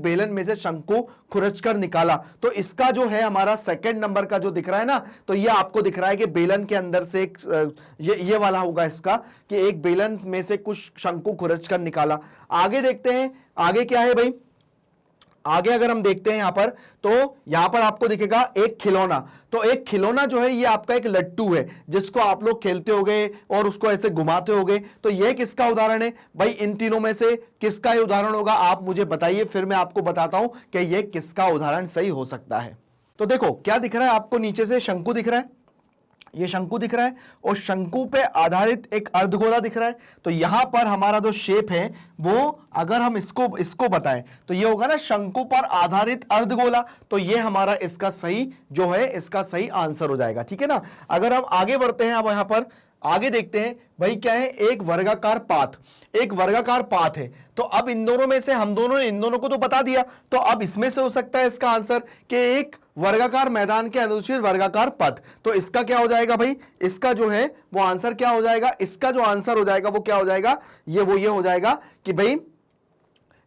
बेलन में से शंकु खुरचकर निकाला। तो इसका जो है हमारा सेकंड नंबर का जो दिख रहा है ना, तो ये आपको दिख रहा है कि बेलन के अंदर से एक ये वाला होगा इसका, कि एक बेलन में से कुछ शंकु खुरचकर निकाला। आगे देखते हैं, आगे क्या है भाई, आगे अगर हम देखते हैं यहां पर, तो यहां पर आपको दिखेगा एक खिलौना। तो एक खिलौना जो है ये आपका एक लट्टू है, जिसको आप लोग खेलते होगे और उसको ऐसे घुमाते होगे। तो ये किसका उदाहरण है भाई, इन तीनों में से किसका ये उदाहरण होगा, आप मुझे बताइए, फिर मैं आपको बताता हूं कि ये किसका उदाहरण सही हो सकता है। तो देखो क्या दिख रहा है आपको, नीचे से शंकु दिख रहा है, ये शंकु दिख रहा है, और शंकु पे आधारित एक अर्धगोला दिख रहा है। तो यहां पर हमारा जो शेप है वो, अगर हम इसको बताएं तो ये होगा ना शंकु पर आधारित अर्धगोला। तो ये हमारा इसका सही जो है, इसका सही आंसर हो जाएगा। ठीक है ना। अगर हम आगे बढ़ते हैं, अब यहां पर आगे देखते हैं भाई क्या है, एक वर्गाकार पाथ, एक वर्गाकार पाथ है। तो अब इन दोनों में से हम दोनों ने इन दोनों को तो बता दिया, तो अब इसमें से हो सकता है इसका आंसर कि एक वर्गाकार मैदान के अनुचित वर्गाकार पथ। तो इसका क्या हो जाएगा भाई, इसका जो है वो आंसर क्या हो जाएगा, इसका जो आंसर हो जाएगा वो क्या हो जाएगा, ये हो जाएगा कि भाई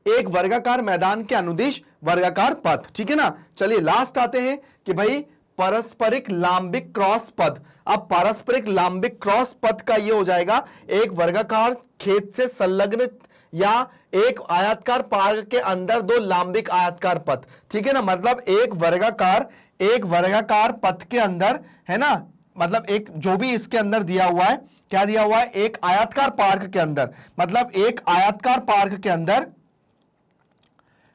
एक वर्गाकार मैदान के अनुदिश वर्गाकार पथ। ठीक है ना। चलिए लास्ट आते हैं कि भाई पारस्परिक लांबिक क्रॉस पथ। अब पारस्परिक लांबिक क्रॉस पथ का ये हो जाएगा एक वर्गाकार खेत से संलग्न या एक आयताकार पार्क के अंदर दो लांबिक आयताकार पथ। ठीक है ना, मतलब एक वर्गाकार पथ के अंदर है ना, मतलब एक जो भी इसके अंदर दिया हुआ है, क्या दिया हुआ है, एक आयताकार पार्क के अंदर, मतलब एक आयताकार पार्क के अंदर,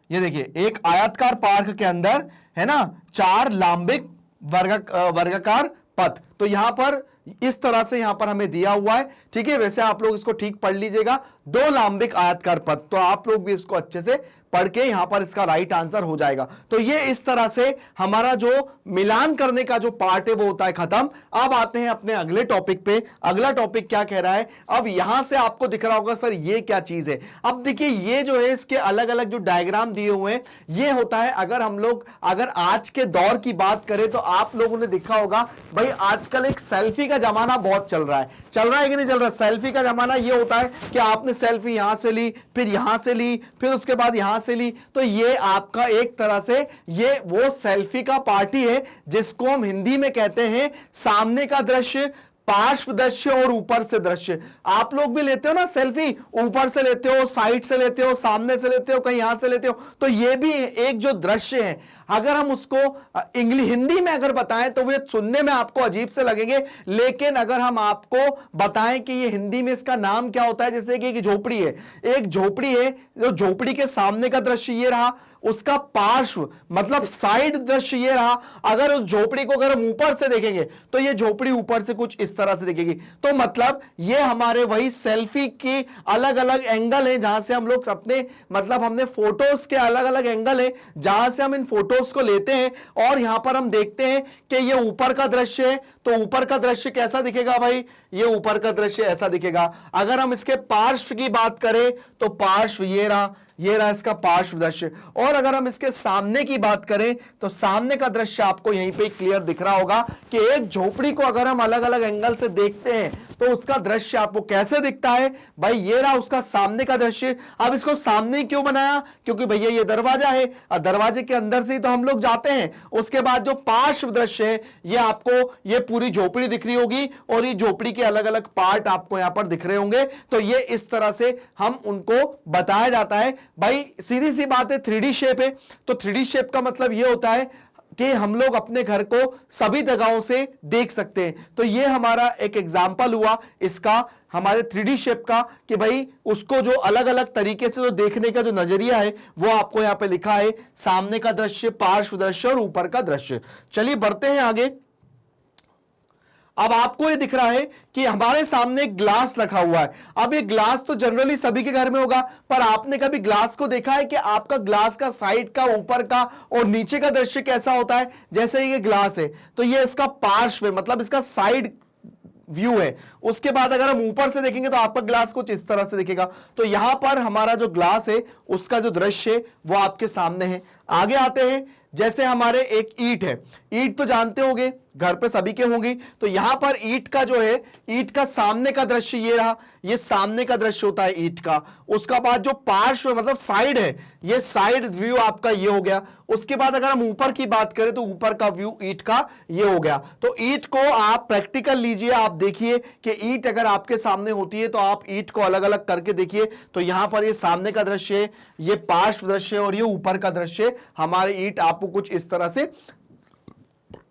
ये देखिए एक आयताकार पार्क के अंदर है ना चार लांबिक वर्गाकार पथ। तो यहां पर इस तरह से यहां पर हमें दिया हुआ है। ठीक है, वैसे आप लोग इसको ठीक पढ़ लीजिएगा, दो लांबिक आयताकार पथ। तो आप लोग भी इसको अच्छे से पढ़ के यहां पर इसका राइट आंसर हो जाएगा। तो ये इस तरह से हमारा जो मिलान करने का जो पार्ट है वो होता है खत्म। अब आते हैं अपने अगले टॉपिक पे। अगला टॉपिक क्या कह रहा है, अब यहां से आपको दिख रहा होगा सर ये क्या चीज है। अब देखिए ये जो है इसके अलग अलग जो डायग्राम दिए हुए हैं, ये होता है अगर आज के दौर की बात करें तो आप लोगों ने देखा होगा भाई आजकल एक सेल्फी का जमाना बहुत चल रहा है कि नहीं चल रहा। सेल्फी का जमाना ये होता है कि आपने सेल्फी यहां से ली, फिर यहां से ली, फिर उसके बाद यहां से ली। तो ये आपका एक तरह से ये वो सेल्फी का पार्टी है जिसको हम हिंदी में कहते हैं सामने का दृश्य, पार्श्व दृश्य और ऊपर से दृश्य। आप लोग भी लेते हो ना सेल्फी, ऊपर से लेते हो, साइड से लेते हो, सामने से लेते हो, कहीं यहां से लेते हो। तो ये भी एक जो दृश्य है, अगर हम उसको हिंदी में अगर बताएं तो वे सुनने में आपको अजीब से लगेंगे, लेकिन अगर हम आपको बताएं कि ये हिंदी में इसका नाम क्या होता है, जैसे कि एक झोपड़ी है, जो झोपड़ी के सामने का दृश्य ये रहा, उसका पार्श्व मतलब साइड दृश्य ये रहा। अगर उस झोपड़ी को अगर हम ऊपर से देखेंगे तो ये झोपड़ी ऊपर से कुछ इस तरह से दिखेगी। तो मतलब ये हमारे वही सेल्फी की अलग अलग एंगल है जहां से हम लोग अपने मतलब हमने फोटोज के अलग अलग एंगल है जहां से हम इन फोटोज को लेते हैं और यहां पर हम देखते हैं कि ये ऊपर का दृश्य है। तो ऊपर का दृश्य कैसा दिखेगा भाई, ये ऊपर का दृश्य ऐसा दिखेगा। अगर हम इसके पार्श्व की बात करें तो पार्श्व ये रहा इसका पार्श्व दृश्य। और अगर हम इसके सामने की बात करें तो सामने का दृश्य आपको यहीं पे क्लियर दिख रहा होगा कि एक झोपड़ी को अगर हम अलग अलग एंगल से देखते हैं तो उसका दृश्य आपको कैसे दिखता है भाई, ये रहा उसका सामने का दृश्य। अब इसको सामने क्यों बनाया, क्योंकि भैया ये दरवाजा है और दरवाजे के अंदर से ही तो हम लोग जाते हैं। उसके बाद जो पार्श्व दृश्य है ये आपको ये पूरी झोपड़ी दिख रही होगी और ये झोपड़ी के अलग अलग पार्ट आपको यहां पर दिख रहे होंगे। तो ये इस तरह से हम उनको बताया जाता है। भाई सीधी सी बात है, 3D शेप है तो 3D शेप का मतलब ये होता है कि हम लोग अपने घर को सभी जगहों से देख सकते हैं। तो ये हमारा एक एग्जाम्पल हुआ इसका हमारे 3D शेप का कि भाई उसको जो अलग अलग तरीके से जो देखने का जो नजरिया है वो आपको यहां पे लिखा है, सामने का दृश्य, पार्श्व दृश्य और ऊपर का दृश्य। चलिए बढ़ते हैं आगे। अब आपको ये दिख रहा है कि हमारे सामने एक ग्लास रखा हुआ है। अब ये ग्लास तो जनरली सभी के घर में होगा, पर आपने कभी ग्लास को देखा है कि आपका ग्लास का साइड का, ऊपर का और नीचे का दृश्य कैसा होता है। जैसे ये ग्लास है तो ये इसका पार्श्व है, मतलब इसका साइड व्यू है। उसके बाद अगर हम ऊपर से देखेंगे तो आपका ग्लास कुछ इस तरह से दिखेगा। तो यहां पर हमारा जो ग्लास है उसका जो दृश्य है वो आपके सामने है। आगे आते हैं, जैसे हमारे एक ईंट है, ईंट तो जानते होंगे घर पे सभी के होंगी। तो यहां पर ईंट का जो है, ईंट का सामने का दृश्य ये रहा, ये सामने का दृश्य होता है ईंट का। उसका बाद जो पार्श्व मतलब साइड है, ये साइड व्यू आपका ये हो गया। उसके बाद अगर हम ऊपर की बात करें तो ऊपर का व्यू ईंट का ये हो गया। तो ईंट को आप प्रैक्टिकल लीजिए, आप देखिए कि ईंट अगर आपके सामने होती है तो आप ईंट को अलग अलग करके देखिए। तो यहां पर ये सामने का दृश्य है, ये पार्श्व दृश्य और ये ऊपर का दृश्य। हमारी ईंट आपको कुछ इस तरह से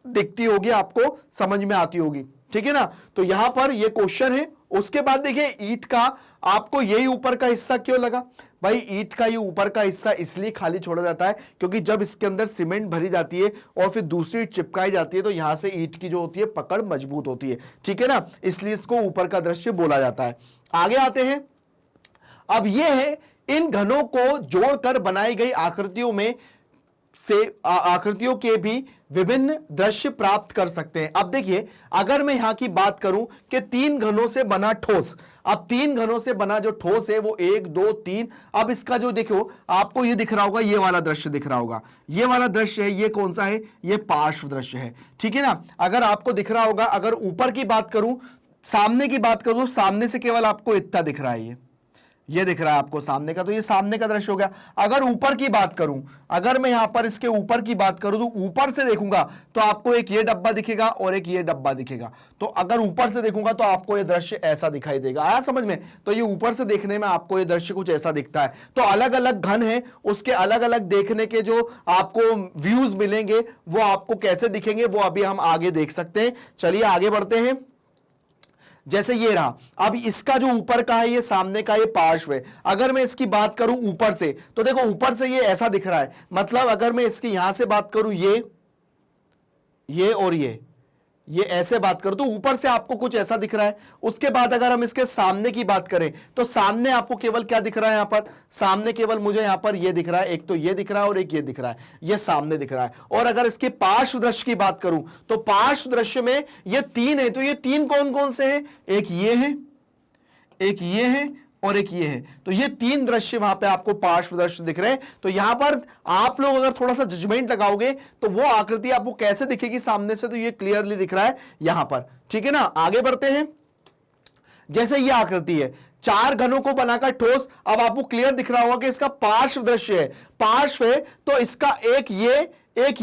दिखती होगी, आपको समझ में आती होगी, ठीक है ना। तो यहां पर ये क्वेश्चन है। उसके बाद देखिए ईंट का आपको यही ऊपर का हिस्सा क्यों लगा भाई, ईंट का ये ऊपर का हिस्सा इसलिए खाली छोड़ा जाता है क्योंकि जब इसके अंदर सीमेंट भरी जाती है और फिर दूसरी ईंट चिपकाई जाती है तो यहां से ईंट की जो होती है पकड़ मजबूत होती है, ठीक है ना, इसलिए इसको ऊपर का दृश्य बोला जाता है। आगे आते हैं। अब ये है इन घनों को जोड़कर बनाई गई आकृतियों में से आकृतियों के भी विभिन्न दृश्य प्राप्त कर सकते हैं। अब देखिए अगर मैं यहां की बात करूं कि 3 घनों से बना ठोस, अब 3 घनों से बना जो ठोस है वो 1 2 3। अब इसका जो देखो आपको ये दिख रहा होगा, ये वाला दृश्य दिख रहा होगा, ये वाला दृश्य है, ये कौन सा है, ये पार्श्व दृश्य है, ठीक है ना। अगर आपको दिख रहा होगा, अगर ऊपर की बात करूं, सामने की बात करूं, सामने से केवल आपको इतना दिख रहा है, ये दिख रहा है आपको सामने का, तो ये सामने का दृश्य हो गया। अगर ऊपर की बात करूं, अगर मैं यहां पर इसके ऊपर की बात करूं तो ऊपर से देखूंगा तो आपको एक ये डब्बा दिखेगा और एक ये डब्बा दिखेगा। तो अगर ऊपर से देखूंगा तो आपको ये दृश्य ऐसा दिखाई देगा। आया समझ में। तो ये ऊपर से देखने में आपको ये दृश्य कुछ ऐसा दिखता है। तो अलग अलग घन है, उसके अलग अलग देखने के जो आपको व्यूज मिलेंगे वो आपको कैसे दिखेंगे वो अभी हम आगे देख सकते हैं। चलिए आगे बढ़ते हैं। जैसे ये रहा, अब इसका जो ऊपर का है ये सामने का ये पार्श्व है। अगर मैं इसकी बात करूं ऊपर से तो देखो ऊपर से ये ऐसा दिख रहा है, मतलब अगर मैं इसकी यहां से बात करूं ये और ये ऐसे बात करूं तो ऊपर से आपको कुछ ऐसा दिख रहा है। उसके बाद अगर हम इसके सामने की बात करें तो सामने आपको केवल क्या दिख रहा है, यहां पर सामने केवल मुझे यहां पर ये दिख रहा है, एक तो ये दिख रहा है और एक ये दिख रहा है, ये सामने दिख रहा है। और अगर इसके पार्श्व दृश्य की बात करूं तो पार्श्व दृश्य में ये 3 है। तो ये 3 कौन कौन से हैं, एक ये है, एक ये है और एक ये है। तो ये 3 दृश्य वहां पे आपको पार्श्व दृश्य दिख रहे हैं। तो यहां पर आप लोग अगर थोड़ा सा जजमेंट लगाओगे तो वो आकृति आपको कैसे दिखेगी सामने से, तो ये क्लियरली दिख रहा है यहां पर, ठीक है ना। आगे बढ़ते हैं। जैसे ये आकृति है, 4 घनों को बनाकर ठोस। अब आपको क्लियर दिख रहा होगा कि इसका पार्श्व दृश्य है, पार्श्व है तो इसका एक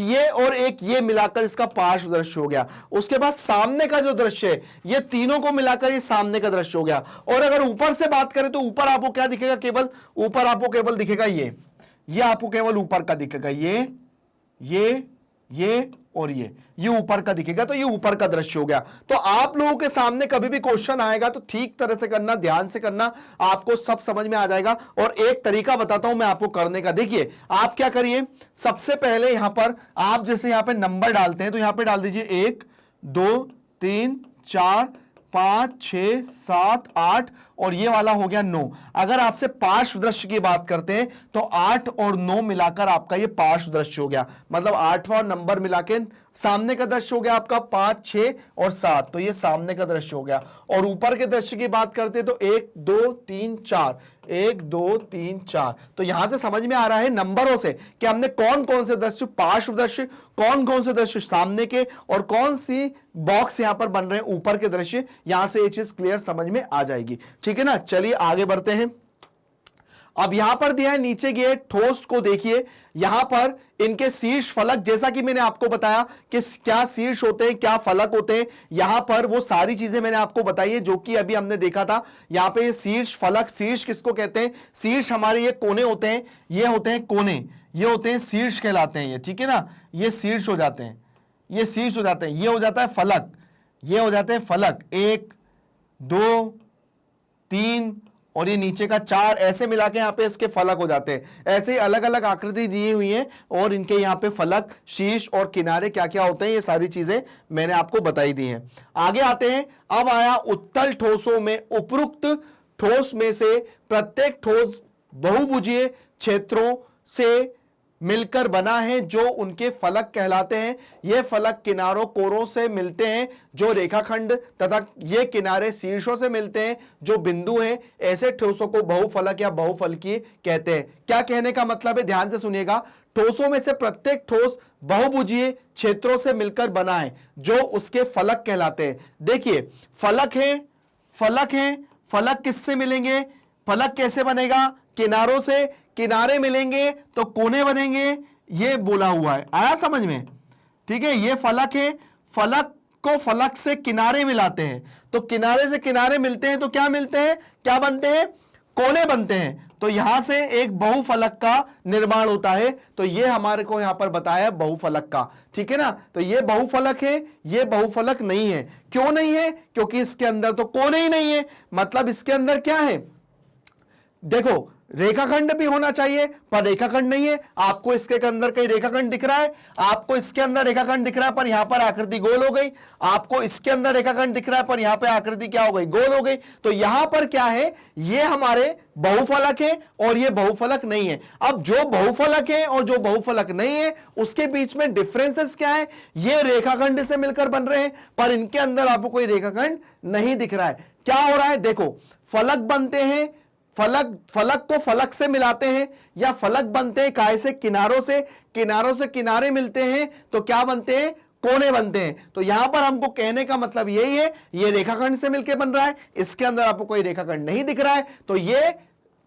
ये और एक ये मिलाकर इसका पार्श्व दृश्य हो गया। उसके बाद सामने का जो दृश्य है ये तीनों को मिलाकर ये सामने का दृश्य हो गया। और अगर ऊपर से बात करें तो ऊपर आपको क्या दिखेगा, केवल ऊपर आपको केवल दिखेगा ये आपको केवल ऊपर का दिखेगा, ये और ये ऊपर का दिखेगा, तो ये ऊपर का दृश्य हो गया। तो आप लोगों के सामने कभी भी क्वेश्चन आएगा तो ठीक तरह से करना, ध्यान से करना, आपको सब समझ में आ जाएगा। और एक तरीका बताता हूं मैं आपको करने का। देखिए आप क्या करिए, सबसे पहले यहां पर आप जैसे यहां पे नंबर डालते हैं तो यहां पे डाल दीजिए 1 2 3 4 5 6 7 8 और ये वाला हो गया 9। अगर आपसे पार्श्व दृश्य की बात करते हैं तो 8 और 9 मिलाकर आपका ये पार्श्व दृश्य हो गया, मतलब 8वां नंबर मिलाके सामने का दृश्य हो गया आपका 5 6 और 7, तो ये सामने का दृश्य हो गया। और ऊपर के दृश्य की बात करते हैं तो 1 2 3 4 1 2 3 4। तो यहां से समझ में आ रहा है नंबरों से कि हमने कौन कौन से दृश्य पार्श्व दृश्य, कौन कौन से दृश्य सामने के, और कौन सी बॉक्स यहां पर बन रहे हैं ऊपर के दृश्य। यहां से ये चीज क्लियर समझ में आ जाएगी, ठीक है ना। चलिए आगे बढ़ते हैं। अब यहां पर दिया है नीचे के ठोस को देखिए, यहां पर इनके शीर्ष फलक, जैसा कि मैंने आपको बताया कि क्या शीर्ष होते हैं, क्या फलक होते हैं, यहां पर वो सारी चीजें मैंने आपको बताई है जो कि अभी हमने देखा था। यहां पे ये शीर्ष फलक, शीर्ष किसको कहते हैं, शीर्ष हमारे ये कोने होते हैं, ये होते हैं कोने, ये होते हैं शीर्ष कहलाते हैं ये, ठीक है ना। ये शीर्ष हो जाते हैं, ये शीर्ष हो जाते हैं, ये हो जाता है फलक, ये हो जाते हैं फलक 1 2 3 और ये नीचे का 4, ऐसे मिला के यहाँ पे इसके फलक हो जाते हैं। ऐसे ही अलग अलग आकृति दी हुई है और इनके यहाँ पे फलक, शीर्ष और किनारे क्या क्या होते हैं, ये सारी चीजें मैंने आपको बताई दी हैं। आगे आते हैं। अब आया उत्तल ठोसों में, उपरोक्त ठोस में से प्रत्येक ठोस बहुभुजीय क्षेत्रों से मिलकर बना है जो उनके फलक कहलाते हैं। ये फलक किनारों कोरों से मिलते हैं जो रेखाखंड, तथा ये किनारे शीर्षों से मिलते हैं जो बिंदु हैं। ऐसे ठोसों को बहुफलक या बहुफलकीय कहते हैं। क्या कहने का मतलब है, ध्यान से सुनिएगा। ठोसों में से प्रत्येक ठोस बहुभुजीय क्षेत्रों से मिलकर बना है जो उसके फलक कहलाते हैं। देखिए फलक है, फलक है, फलक किससे मिलेंगे, फलक कैसे बनेगा, किनारों से, किनारे मिलेंगे तो कोने बनेंगे, ये बोला हुआ है, आया समझ में, ठीक है। ये फलक है, फलक को फलक से किनारे मिलाते हैं तो किनारे से किनारे मिलते हैं तो क्या मिलते हैं, क्या बनते हैं, कोने बनते हैं। तो यहां से एक बहुफलक का निर्माण होता है। तो ये हमारे को यहां पर बताया बहुफलक का, ठीक है ना। तो ये बहुफलक है, ये बहुफलक नहीं है। क्यों नहीं है, क्योंकि इसके अंदर तो कोने ही नहीं है। मतलब इसके अंदर क्या है, देखो रेखाखंड भी होना चाहिए पर रेखाखंड नहीं है। आपको इसके अंदर कहीं रेखाखंड दिख रहा है, आपको इसके अंदर रेखाखंड दिख रहा है पर यहां पर आकृति गोल हो गई। आपको इसके अंदर रेखाखंड दिख रहा है पर यहां पर आकृति क्या हो गई, गोल हो गई। तो यहां पर क्या है, ये हमारे बहुफलक है और ये बहुफलक नहीं है। अब जो बहुफलक है और जो बहुफलक नहीं है उसके बीच में डिफरेंसेस क्या है, ये रेखाखंड से मिलकर बन रहे हैं पर इनके अंदर आपको कोई रेखाखंड नहीं दिख रहा है। क्या हो रहा है, देखो फलक बनते हैं, फलक को फलक से मिलाते हैं, या फलक बनते हैं काहे से, किनारों से, किनारों से किनारे मिलते हैं तो क्या बनते हैं, कोने बनते हैं। तो यहां पर हमको कहने का मतलब यही है, ये रेखाखंड से मिलकर बन रहा है, इसके अंदर आपको कोई रेखाखंड नहीं दिख रहा है, तो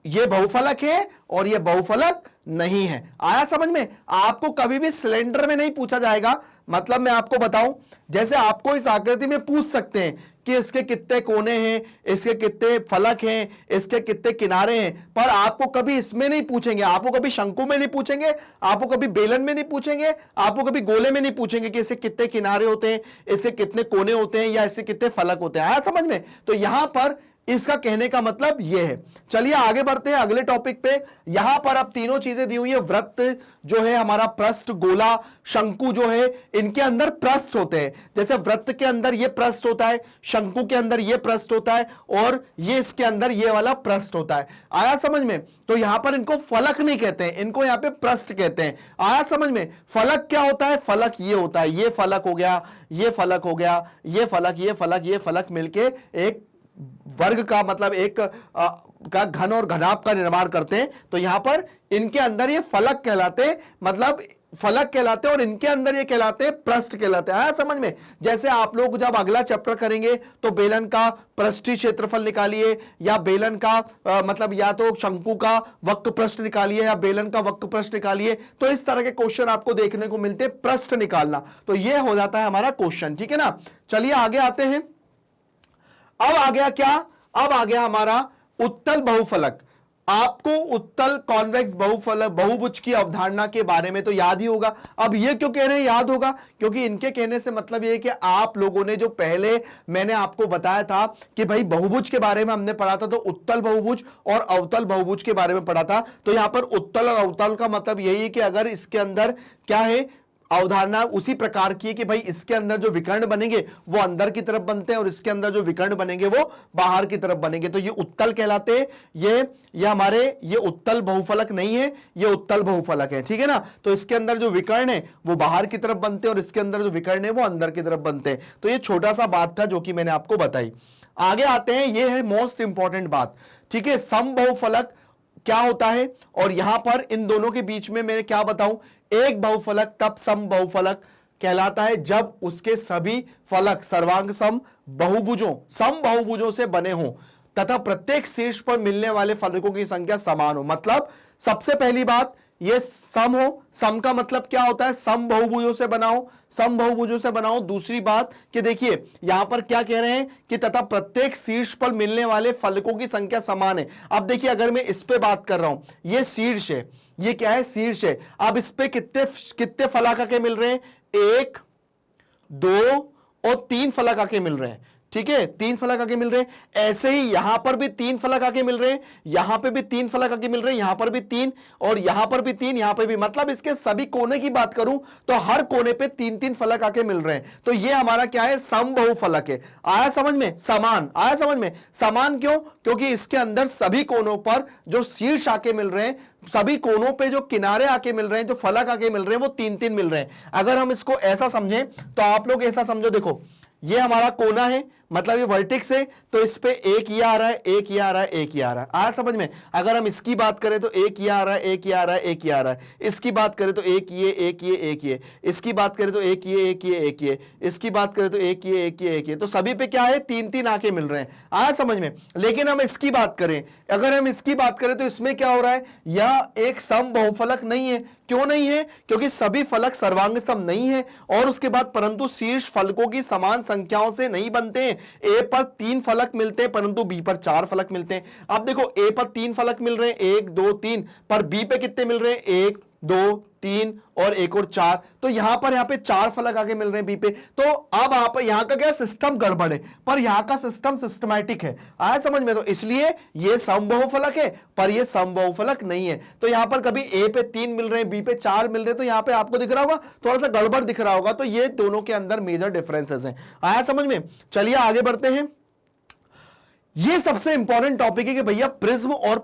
ये बहुफलक है और ये बहुफलक नहीं है। आया समझ में। आपको कभी भी सिलेंडर में नहीं पूछा जाएगा, मतलब मैं आपको बताऊं, जैसे आपको इस आकृति में पूछ सकते हैं कि इसके कितने कोने हैं, इसके कितने फलक हैं, इसके कितने किनारे हैं, पर आपको कभी इसमें नहीं पूछेंगे, आपको कभी शंकु में नहीं पूछेंगे, आपको कभी बेलन में नहीं पूछेंगे, आपको कभी गोले में नहीं पूछेंगे कि इसके कितने किनारे होते हैं, इसके कितने कोने होते हैं, या इसके कितने फलक होते हैं। आया समझ में। तो यहां पर इसका कहने का मतलब यह है। चलिए आगे बढ़ते हैं अगले टॉपिक पे। यहां पर अब तीनों चीजें दी हुई है, वृत्त जो है हमारा, पृष्ठ, गोला, शंकु जो है, इनके अंदर पृष्ठ होते हैं। जैसे वृत्त के अंदर ये पृष्ठ होता है, शंकु के अंदर ये पृष्ठ होता है, और ये इसके अंदर ये वाला पृष्ठ होता है। आया समझ में। तो यहां पर इनको फलक नहीं कहते हैं, इनको यहां पे पृष्ठ कहते हैं। आया समझ में। फलक क्या होता है, फलक ये होता है, ये फलक हो गया, ये फलक हो गया, ये फलक, ये फलक, ये फलक मिलके एक वर्ग का, मतलब एक का घन और घनाभ का निर्माण करते हैं। तो यहां पर इनके अंदर ये फलक कहलाते हैं, मतलब फलक कहलाते हैं, और इनके अंदर ये कहलाते हैं पृष्ठ कहलाते हैं। आया समझ में। जैसे आप लोग जब अगला चैप्टर करेंगे तो बेलन का पृष्ठीय क्षेत्रफल निकालिए, या बेलन का मतलब या तो शंकु का वक्र पृष्ठ निकालिए, या बेलन का वक्र पृष्ठ निकालिए। तो इस तरह के क्वेश्चन आपको देखने को मिलते हैं, पृष्ठ निकालना। तो ये हो जाता है हमारा क्वेश्चन, ठीक है ना। चलिए आगे आते हैं। अब आ गया क्या, अब आ गया हमारा उत्तल बहुफलक। आपको उत्तल कॉन्वेक्स बहुफलक बहुभुज की अवधारणा के बारे में तो याद ही होगा। अब ये क्यों कह रहे हैं याद होगा, क्योंकि इनके कहने से मतलब ये है कि आप लोगों ने जो पहले मैंने आपको बताया था कि भाई बहुभुज के बारे में हमने पढ़ा था, तो उत्तल बहुभुज और अवतल बहुभुज के बारे में पढ़ा था। तो यहां पर उत्तल और अवतल का मतलब यही है कि अगर इसके अंदर क्या है, अवधारणा उसी प्रकार की है कि भाई इसके अंदर जो विकर्ण बनेंगे वो अंदर की तरफ बनते हैं और इसके अंदर जो विकर्ण बनेंगे वो बाहर की तरफ बनेंगे, तो ये उत्तल कहलाते हैं। ये हमारे ये उत्तल बहुफलक नहीं है, ये उत्तल बहुफलक है, ठीक है ना। तो इसके अंदर जो विकर्ण है वो बाहर की तरफ बनते हैं और इसके अंदर जो विकर्ण है वो अंदर की तरफ बनते हैं। तो ये छोटा सा बात था जो कि मैंने आपको बताई। आगे आते हैं, ये है मोस्ट इंपॉर्टेंट बात, ठीक है। समबहुफलक क्या होता है, और यहां पर इन दोनों के बीच में मैं क्या बताऊं, एक बहुफलक तब समबहुफलक कहलाता है जब उसके सभी फलक सर्वांग सम बहुभुजों से बने हों तथा प्रत्येक शीर्ष पर मिलने वाले फलकों की संख्या समान हो। मतलब सबसे पहली बात, ये सम हो। सम का मतलब क्या होता है, सम बहुभुजों से बनाओ, सम बहुभुजों से बनाओ। दूसरी बात कि देखिए यहां पर क्या कह रहे हैं कि तथा प्रत्येक शीर्ष पर मिलने वाले फलकों की संख्या समान है। अब देखिए अगर मैं इस पे बात कर रहा हूं, ये शीर्ष है, ये क्या है, शीर्ष है। अब इस पे कितने फलक आके मिल रहे हैं, 1 2 और 3 फलक आके मिल रहे हैं, ठीक है, 3 फलक आके मिल रहे हैं। ऐसे ही यहां पर भी 3 फलक आके मिल रहे हैं, यहां पे भी 3 फलक आके मिल रहे हैं, यहां पर भी 3 और यहां पर भी 3, यहां पे भी। मतलब इसके सभी कोने की बात करूं तो हर कोने पे 3-3 फलक आके मिल रहे हैं। तो ये हमारा क्या है, समबहुफलक है। आया समझ में, समान आया समझ में। समान क्यों, क्योंकि इसके अंदर सभी कोनों पर जो शीर्ष आके मिल रहे हैं, सभी कोनों पे जो किनारे आके मिल रहे हैं, जो फलक आके मिल रहे हैं, वो 3-3 मिल रहे हैं। अगर हम इसको ऐसा समझें तो आप लोग ऐसा समझो, देखो ये हमारा कोना है, मतलब ये वर्टेक्स है, तो इस पे एक ये आ रहा है, एक ये आ रहा है, एक ये आ रहा है। आया समझ में। अगर हम इसकी बात करें तो एक ये आ रहा है, एक ये आ रहा है, एक ये आ रहा है। इसकी बात करें तो एक ये एक ये एक ये, इसकी बात करें तो एक ये एक ये एक ये, इसकी बात करें तो एक ये एक ये एक ये। तो सभी पे क्या है, 3-3 आके मिल रहे हैं। आया समझ में। लेकिन हम इसकी बात करें, अगर हम इसकी बात करें तो इसमें क्या हो रहा है, यह एक समबहुफलक नहीं है। क्यों नहीं है, क्योंकि सभी फलक सर्वांग सम नहीं है, और उसके बाद परंतु शीर्ष फलकों की समान संख्याओं से नहीं बनते हैं। ए पर 3 फलक मिलते हैं परंतु बी पर 4 फलक मिलते हैं। अब देखो ए पर 3 फलक मिल रहे हैं, 1 2 3, पर बी पे कितने मिल रहे हैं, 1 2 3 और 1 और 4। तो यहां पे 4 फलक आगे मिल रहे हैं बी पे। तो अब आप यहां का क्या सिस्टम गड़बड़ है, पर यहां का सिस्टम सिस्टमैटिक है। आया समझ में। तो इसलिए ये समबहुफलक है पर ये समबहुफलक नहीं है। तो यहां पर कभी ए पे 3 मिल रहे हैं, बी पे 4 मिल रहे हैं, तो यहां पे आपको दिख रहा होगा थोड़ा सा गड़बड़ दिख रहा होगा। तो ये दोनों के अंदर मेजर डिफरेंसेस हैं। आया समझ में। चलिए आगे बढ़ते हैं। ये सबसे इंपॉर्टेंट टॉपिक है कि भैया प्रिज्म और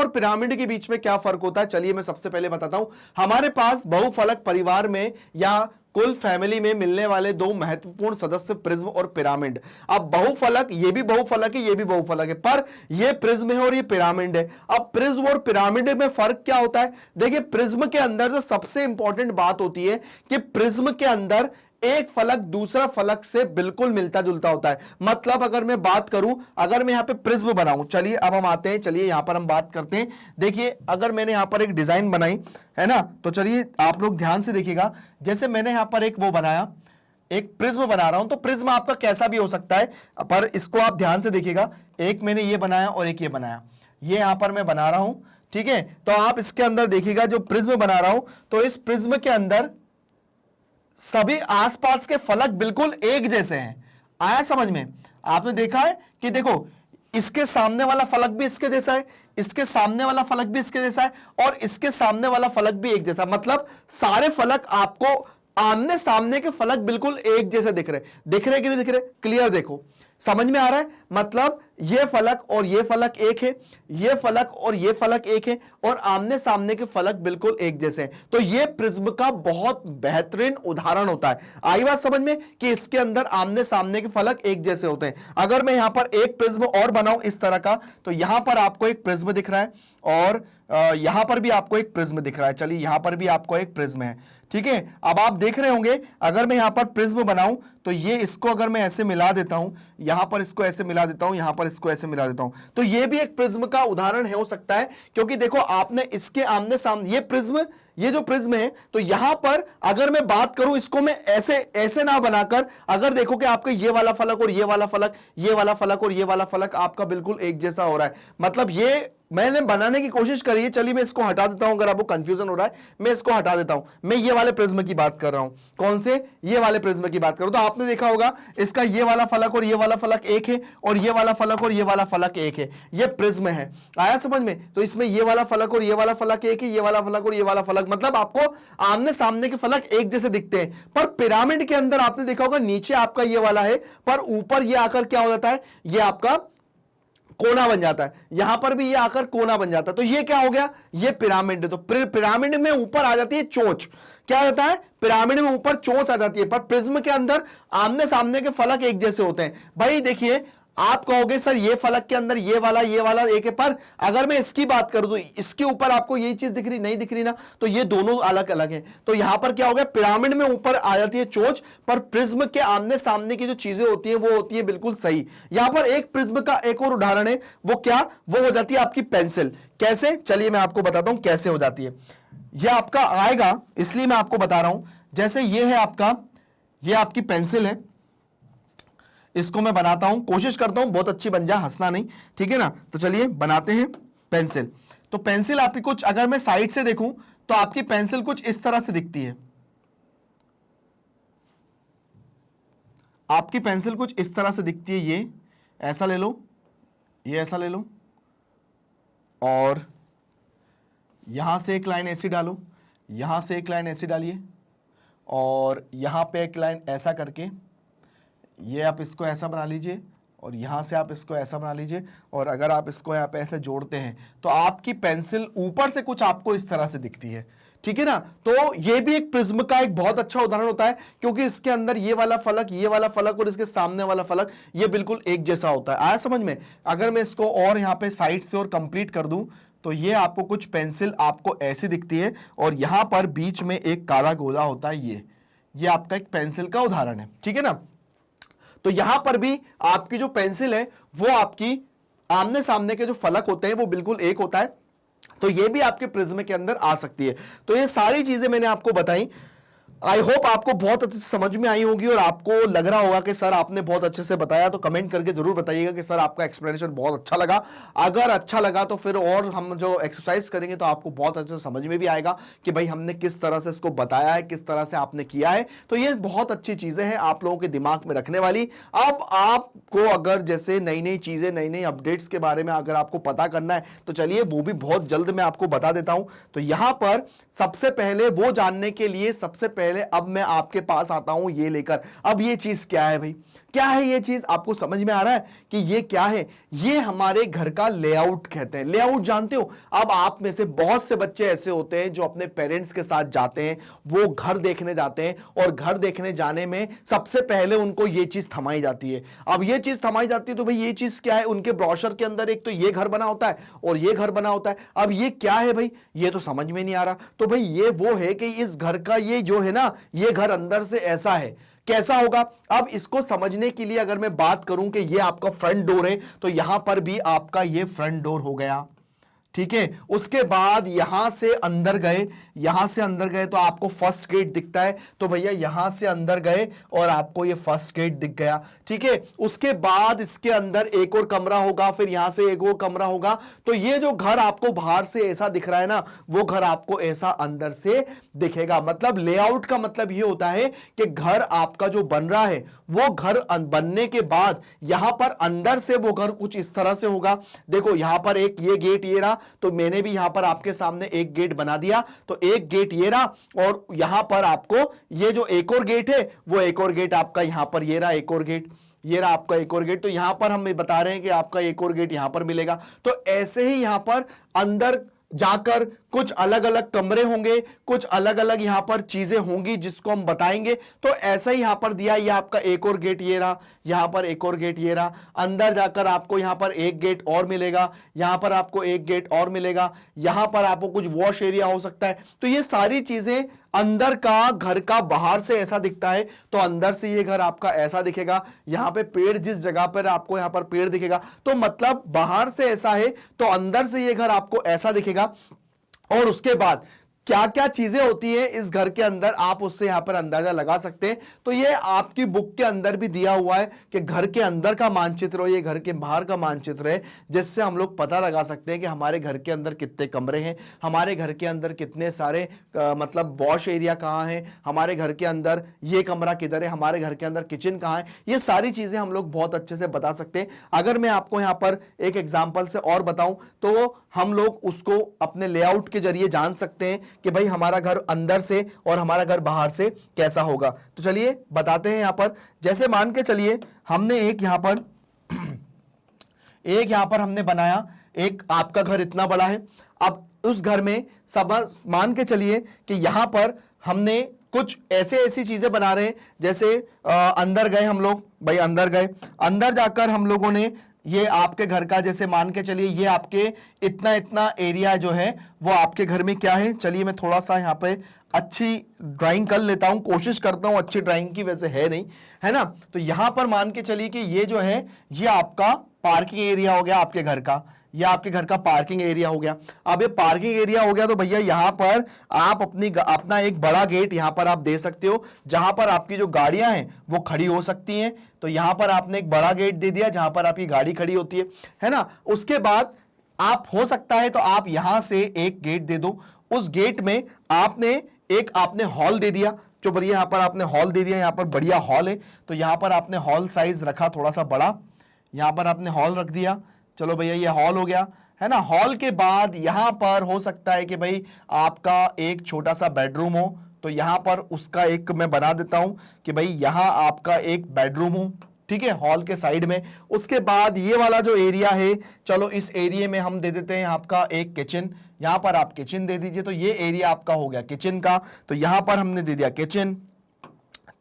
पिरामिड के बीच में क्या फर्क होता है। चलिए मैं सबसे पहले बताता हूं। हमारे पास बहुफलक परिवार में या कुल फैमिली में मिलने वाले 2 महत्वपूर्ण सदस्य प्रिज्म और पिरामिड। अब बहुफलक, ये भी बहुफलक है, ये भी बहुफलक है, पर ये प्रिज्म है और ये पिरामिड है। अब प्रिज्म और पिरामिड में फर्क क्या होता है, देखिए प्रिज्म के अंदर जो सबसे इंपॉर्टेंट बात होती है कि प्रिज्म के अंदर एक फलक दूसरा फलक से बिल्कुल मिलता जुलता होता है। मतलब अगर मैं बात करूं, अगर मैं यहां पे प्रिज्म बनाऊं, चलिए अब हम आते हैं, चलिए यहां पर हम बात करते हैं। देखिए अगर मैंने यहां पर एक डिजाइन बनाई है ना, तो चलिए आप लोग ध्यान से देखिएगा। जैसे मैंने यहां पर एक वो बनाया, एक प्रिज्म बना रहा हूं, तो प्रिज्म आपका कैसा भी हो सकता है, पर इसको आप ध्यान से देखिएगा। एक मैंने ये बनाया और एक ये बनाया, ये यहां पर मैं बना रहा हूं, ठीक है। तो आप इसके अंदर देखिएगा जो प्रिज्म बना रहा हूं, तो इस प्रिज्म के अंदर सभी आसपास के फलक बिल्कुल एक जैसे हैं। आया समझ में। आपने देखा है कि देखो इसके सामने वाला फलक भी इसके जैसा है, इसके सामने वाला फलक भी इसके जैसा है, और इसके सामने वाला फलक भी एक जैसा। मतलब सारे फलक आपको आमने सामने के फलक बिल्कुल एक जैसे दिख रहे कि नहीं दिख रहे, क्लियर देखो, समझ में आ रहा है। मतलब ये फलक और ये फलक एक है, ये फलक और ये फलक एक है, और आमने सामने के फलक बिल्कुल एक जैसे हैं। तो ये प्रिज्म का बहुत बेहतरीन उदाहरण होता है। आई बात समझ में कि इसके अंदर आमने सामने के फलक एक जैसे होते हैं। अगर मैं यहां पर एक प्रिज्म और बनाऊं इस तरह का, तो यहां पर आपको एक प्रिज्म दिख रहा है और यहां पर भी आपको एक प्रिज्म दिख रहा है। चलिए यहां पर भी आपको एक प्रिज्म है, ठीक है। अब आप देख रहे होंगे अगर मैं यहां पर प्रिज्म बनाऊं तो ये इसको अगर मैं ऐसे मिला देता हूं, यहां पर इसको ऐसे मिला देता हूं, यहां पर इसको ऐसे मिला देता हूं, तो ये भी एक प्रिज्म का उदाहरण हो सकता है। क्योंकि देखो आपने इसके आमने सामने, ये प्रिज्म ये जो प्रिज्म है, तो यहां पर अगर मैं बात करूं, इसको मैं ऐसे ऐसे ना बनाकर, अगर देखो कि आपका ये वाला फलक और ये वाला फलक, ये वाला फलक और ये वाला फलक आपका बिल्कुल एक जैसा हो रहा है, मतलब ये मैंने बनाने की कोशिश करी है। चलिए मैं इसको हटा देता हूं, अगर आपको कंफ्यूजन हो रहा है मैं इसको हटा देता हूं। मैं ये वाले प्रिज्म की बात कर रहा हूं। कौन से? ये वाले प्रिज्म की बात करूं तो आपने देखा होगा इसका ये वाला फलक और ये वाला फलक एक है, और ये वाला फलक और ये वाला फलक एक है। ये प्रिज्म है, आया समझ में? तो इसमें ये वाला फलक और ये वाला फलक एक है, ये वाला फलक और ये वाला फलक, मतलब आपको आमने सामने के फलक एक जैसे दिखते हैं। पर पिरामिड के अंदर आपने देखा होगा नीचे आपका ये वाला है, पर ऊपर ये आकर क्या हो जाता है, ये आपका कोना बन जाता है। यहां पर भी ये आकर कोना बन जाता है। तो ये क्या हो गया? ये पिरामिड है। तो पिरामिड में ऊपर आ जाती है चोंच। क्या आ जाता है? पिरामिड में ऊपर चोंच आ जाती है, पर प्रिज्म के अंदर आमने सामने के फलक एक जैसे होते हैं। भाई देखिए, आप कहोगे सर ये फलक के अंदर ये वाला एक है, पर अगर मैं इसकी बात करूं तो इसके ऊपर आपको यही चीज दिख रही नहीं दिख रही ना, तो ये दोनों अलग अलग हैं। तो यहां पर क्या हो गया, पिरामिड में ऊपर आ जाती है चोंच, पर प्रिज्म के आमने सामने की जो चीजें होती हैं वो होती है बिल्कुल सही। यहां पर एक प्रिज्म का एक और उदाहरण है, वो क्या? वो हो जाती है आपकी पेंसिल। कैसे? चलिए मैं आपको बताता हूं कैसे हो जाती है। यह आपका आएगा, इसलिए मैं आपको बता रहा हूं। जैसे ये है आपका, ये आपकी पेंसिल है, इसको मैं बनाता हूं, कोशिश करता हूं बहुत अच्छी बन जाए, हंसना नहीं, ठीक है ना? तो चलिए बनाते हैं पेंसिल। तो पेंसिल आपकी कुछ, अगर मैं साइड से देखूं तो आपकी पेंसिल कुछ इस तरह से दिखती है। आपकी पेंसिल कुछ इस तरह से दिखती है। ये ऐसा ले लो, ये ऐसा ले लो, और यहां से एक लाइन ऐसी डालो, यहां से एक लाइन ऐसी डालिए, और यहां पे एक लाइन ऐसा करके ये आप इसको ऐसा बना लीजिए, और यहां से आप इसको ऐसा बना लीजिए, और अगर आप इसको यहाँ पे ऐसे जोड़ते हैं तो आपकी पेंसिल ऊपर से कुछ आपको इस तरह से दिखती है, ठीक है ना? तो ये भी एक प्रिज्म का एक बहुत अच्छा उदाहरण होता है, क्योंकि इसके अंदर ये वाला फलक, ये वाला फलक और इसके सामने वाला फलक ये बिल्कुल एक जैसा होता है। आया समझ में? अगर मैं इसको और यहाँ पे साइड से और कंप्लीट कर दूं तो ये आपको कुछ पेंसिल आपको ऐसी दिखती है, और यहां पर बीच में एक काला गोला होता है। ये आपका एक पेंसिल का उदाहरण है, ठीक है ना? तो यहां पर भी आपकी जो पेंसिल है वो आपकी आमने सामने के जो फलक होते हैं वो बिल्कुल एक होता है। तो ये भी आपके प्रिज्म के अंदर आ सकती है। तो ये सारी चीजें मैंने आपको बताई। आई होप आपको बहुत अच्छे से समझ में आई होगी, और आपको लग रहा होगा कि सर आपने बहुत अच्छे से बताया। तो कमेंट करके जरूर बताइएगा कि सर आपका एक्सप्लेनेशन बहुत अच्छा लगा। अगर अच्छा लगा तो फिर और हम जो एक्सरसाइज करेंगे तो आपको बहुत अच्छे से समझ में भी आएगा कि भाई हमने किस तरह से इसको बताया है, किस तरह से आपने किया है। तो ये बहुत अच्छी चीजें हैं आप लोगों के दिमाग में रखने वाली। अब आपको अगर जैसे नई नई चीजें, नई नई अपडेट्स के बारे में अगर आपको पता करना है तो चलिए वो भी बहुत जल्द मैं आपको बता देता हूं। तो यहां पर सबसे पहले वो जानने के लिए सबसे पहले अब मैं आपके पास आता हूं ये लेकर। अब ये चीज क्या है भाई? क्या है ये चीज? आपको समझ में आ रहा है कि ये क्या है? ये हमारे घर का लेआउट कहते हैं। लेआउट जानते हो? अब आप में से बहुत से बच्चे ऐसे होते हैं जो अपने पेरेंट्स के साथ जाते हैं, वो घर देखने जाते हैं, और घर देखने जाने में सबसे पहले उनको ये चीज थमाई जाती है। अब ये चीज थमाई जाती है तो भाई ये चीज क्या है? उनके ब्रोशर के अंदर एक तो ये घर बना होता है और ये घर बना होता है। अब ये क्या है भाई? ये तो समझ में नहीं आ रहा। तो भाई ये वो है कि इस घर का ये जो है ना, ये घर अंदर से ऐसा है। कैसा होगा? अब इसको समझने के लिए अगर मैं बात करूं कि ये आपका फ्रंट डोर है, तो यहां पर भी आपका ये फ्रंट डोर हो गया, ठीक है। उसके बाद यहां से अंदर गए, यहां से अंदर गए तो आपको फर्स्ट गेट दिखता है, तो भैया यहां से अंदर गए और आपको ये फर्स्ट गेट दिख गया, ठीक है। उसके बाद इसके अंदर एक और कमरा होगा, फिर यहां से एक और कमरा होगा। तो ये जो घर आपको बाहर से ऐसा दिख रहा है ना, वो घर आपको ऐसा अंदर से दिखेगा। मतलब लेआउट का मतलब ये होता है कि घर आपका जो बन रहा है, वो घर बनने के बाद यहां पर अंदर से वो घर कुछ इस तरह से होगा। देखो यहां पर एक ये गेट ये रहा, तो मैंने भी यहां पर आपके सामने एक गेट बना दिया, तो एक गेट ये रहा, और यहां पर आपको ये जो एक और गेट है, वो एक और गेट आपका यहां पर ये रहा, एक और गेट ये रहा आपका एक और गेट। तो यहां पर हम बता रहे हैं कि आपका एक और गेट यहां पर मिलेगा। तो ऐसे ही यहां पर अंदर जाकर कुछ अलग अलग कमरे होंगे, कुछ अलग अलग यहां पर चीजें होंगी जिसको हम बताएंगे। तो ऐसा ही यहां पर दिया, ये आपका एक और गेट ये रहा, यहां पर एक और गेट ये रहा। अंदर जाकर आपको यहां पर एक गेट और मिलेगा, यहां पर आपको एक गेट और मिलेगा, यहां पर आपको कुछ वॉश एरिया हो सकता है। तो ये सारी चीजें अंदर का घर का बाहर से ऐसा दिखता है, तो अंदर से ये घर आपका ऐसा दिखेगा। यहां पे पेड़ जिस जगह पर आपको यहां पर पेड़ दिखेगा, तो मतलब बाहर से ऐसा है, तो अंदर से ये घर आपको ऐसा दिखेगा। और उसके बाद क्या क्या चीजें होती है इस घर के अंदर, आप उससे यहां पर अंदाजा लगा सकते हैं। तो ये आपकी बुक के अंदर भी दिया हुआ है कि घर के अंदर का मानचित्र और ये घर के बाहर का मानचित्र है, जिससे हम लोग पता लगा सकते हैं कि हमारे घर के अंदर कितने कमरे हैं, हमारे घर के अंदर कितने सारे मतलब वॉश एरिया कहाँ है, हमारे घर के अंदर ये कमरा किधर है, हमारे घर के अंदर किचन कहाँ है। ये सारी चीजें हम लोग बहुत अच्छे से बता सकते हैं। अगर मैं आपको यहां पर एक एग्जांपल से और बताऊं तो हम लोग उसको अपने लेआउट के जरिए जान सकते हैं कि भाई हमारा घर अंदर से और हमारा घर बाहर से कैसा होगा। तो चलिए बताते हैं। यहां पर जैसे मान के चलिए हमने एक यहां पर हमने बनाया, एक आपका घर इतना बड़ा है। अब उस घर में सब मान के चलिए कि यहां पर हमने कुछ ऐसी चीजें बना रहे हैं, जैसे अंदर गए हम लोग, भाई अंदर गए, अंदर जाकर हम लोगों ने ये आपके घर का, जैसे मान के चलिए ये आपके इतना एरिया जो है वो आपके घर में क्या है। चलिए मैं थोड़ा सा यहाँ पे अच्छी ड्राइंग कर लेता हूं, कोशिश करता हूं अच्छी ड्राइंग की, वैसे है नहीं, है ना। तो यहां पर मान के चलिए कि ये जो है ये आपका पार्किंग एरिया हो गया आपके घर का, यह आपके घर का पार्किंग एरिया हो गया। अब ये पार्किंग एरिया हो गया तो भैया यहां पर आप अपना एक बड़ा गेट यहां पर आप दे सकते हो, जहां पर आपकी जो गाड़ियां हैं वो खड़ी हो सकती हैं। तो यहां पर आपने एक बड़ा गेट दे दिया जहां पर आपकी गाड़ी खड़ी होती है ना। उसके बाद आप हो सकता है तो आप यहां से एक गेट दे दो, उस गेट में आपने हॉल दे दिया, जो बढ़िया यहां पर आपने हॉल दे दिया, यहां पर बढ़िया हॉल है। तो यहां पर आपने हॉल साइज रखा थोड़ा सा बड़ा, यहां पर आपने हॉल रख दिया। चलो भैया ये हॉल हो गया, है ना। हॉल के बाद यहां पर हो सकता है कि भाई आपका एक छोटा सा बेडरूम हो, तो यहां पर उसका एक मैं बना देता हूं कि भाई यहां आपका एक बेडरूम हो, ठीक है, हॉल के साइड में। उसके बाद ये वाला जो एरिया है, चलो इस एरिया में हम दे देते हैं आपका एक किचन, यहां पर आप किचन दे दीजिए। तो ये एरिया आपका हो गया किचन का, तो यहां पर हमने दे दिया किचन,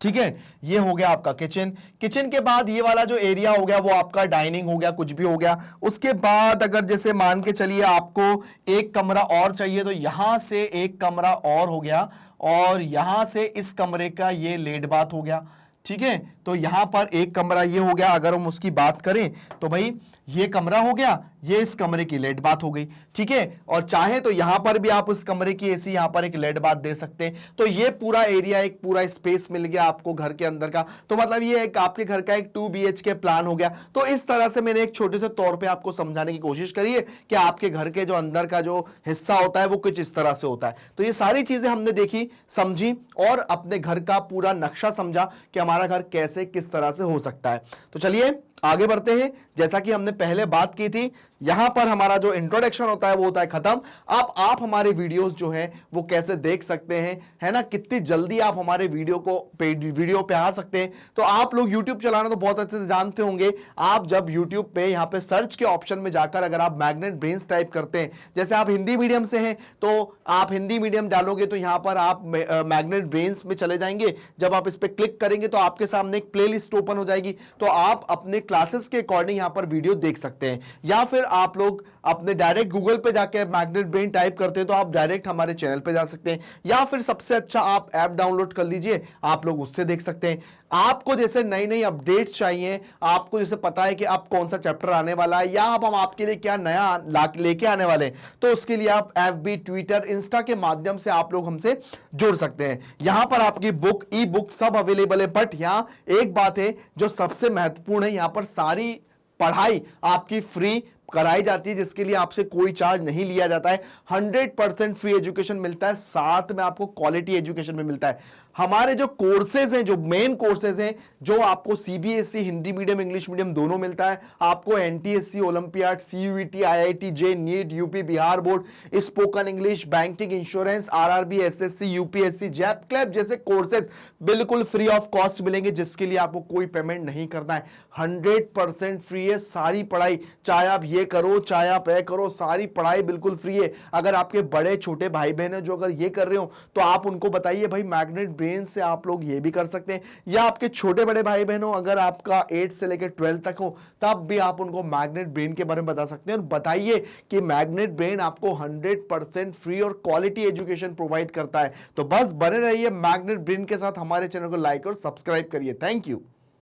ठीक है, ये हो गया आपका किचन। किचन के बाद ये वाला जो एरिया हो गया वो आपका डाइनिंग हो गया, कुछ भी हो गया। उसके बाद अगर जैसे मान के चलिए आपको एक कमरा और चाहिए, तो यहां से एक कमरा और हो गया, और यहां से इस कमरे का ये लेट बाथ हो गया, ठीक है। तो यहां पर एक कमरा ये हो गया। अगर हम उसकी बात करें तो भाई ये कमरा हो गया, ये इस कमरे की लेट बात हो गई, ठीक है। और चाहे तो यहां पर भी आप उस कमरे की ऐसी यहां पर एक लेट बात दे सकते हैं। तो ये पूरा एरिया, एक पूरा स्पेस मिल गया आपको घर के अंदर का। तो मतलब ये एक आपके घर का एक 2 BHK प्लान हो गया। तो इस तरह से मैंने एक छोटे से तौर पे आपको समझाने की कोशिश करी है कि आपके घर के जो अंदर का जो हिस्सा होता है वो कुछ इस तरह से होता है। तो ये सारी चीजें हमने देखी, समझी और अपने घर का पूरा नक्शा समझा कि हमारा घर कैसे किस तरह से हो सकता है। तो चलिए आगे बढ़ते हैं। जैसा कि हमने पहले बात की थी, यहां पर हमारा जो इंट्रोडक्शन होता है वो होता है खत्म। अब आप हमारे वीडियोस जो हैं वो कैसे देख सकते हैं, है ना, कितनी जल्दी आप हमारे वीडियो पे आ सकते हैं। तो आप लोग YouTube चलाना तो बहुत अच्छे से जानते होंगे। आप जब YouTube पे यहां पे सर्च के ऑप्शन में जाकर अगर आप मैग्नेट ब्रेन्स टाइप करते हैं, जैसे आप हिंदी मीडियम से हैं तो आप हिंदी मीडियम डालोगे तो यहां पर आप मैग्नेट ब्रेन्स में चले जाएंगे। जब आप इस पर क्लिक करेंगे तो आपके सामने एक प्लेलिस्ट ओपन हो जाएगी, तो आप अपने क्लासेस के अकॉर्डिंग यहां पर वीडियो देख सकते हैं। या फिर आप लोग अपने डायरेक्ट गूगल पे जाके मैग्नेट ब्रेन टाइप करते हैं तो आप डायरेक्ट हमारे चैनल पे जा सकते हैं। या फिर सबसे अच्छा आप ऐप डाउनलोड कर लीजिए, आप लोग उससे देख सकते हैं। आपको जैसे नई नई अपडेट्स चाहिए, आपको जैसे पता है कि अब कौन सा चैप्टर आने वाला है या अब हम आपके लिए क्या नया लेके आने वाले हैं, तो उसके लिए आप FB, ट्विटर, इंस्टा के माध्यम से आप लोग हमसे जुड़ सकते हैं। यहां पर आपकी बुक, ई बुक सब अवेलेबल है। बट यहां एक बात है जो सबसे महत्वपूर्ण है, यहां पर सारी पढ़ाई आपकी फ्री कराई जाती है, जिसके लिए आपसे कोई चार्ज नहीं लिया जाता है। 100% फ्री एजुकेशन मिलता है, साथ में आपको क्वालिटी एजुकेशन में मिलता है। हमारे जो कोर्सेज हैं, जो मेन कोर्सेज हैं, जो आपको CBSE, Hindi medium, English medium दोनों मिलता है, आपको NTSC, Olympiad, CUET, IIT JEE, NEET, UP Bihar board, spoken English, banking, insurance, RRB, SSC, UPSC, जैप क्लैप जैसे कोर्सेज बिल्कुल फ्री ऑफ कॉस्ट मिलेंगे, जिसके लिए आपको कोई पेमेंट नहीं करना है। 100% फ्री है सारी पढ़ाई, चाहे आप ये करो चाहे आप ये करो, सारी पढ़ाई बिल्कुल फ्री है। अगर आपके बड़े छोटे भाई बहन है जो अगर ये कर रहे हो तो आप उनको बताइए भाई मैग्नेट ब्रेन से आप लोग ये भी कर सकते हैं। या आपके छोटे बड़े भाई बहन हो, अगर आपका 8 से लेकर 12 तक हो, तब भी आप उनको मैग्नेट ब्रेन के बारे में बता सकते हैं और बताइए कि मैग्नेट ब्रेन आपको 100% फ्री और क्वालिटी एजुकेशन प्रोवाइड करता है। तो बस बने रहिए मैग्नेट ब्रेन के साथ, हमारे चैनल को लाइक और सब्सक्राइब करिए। Thank you.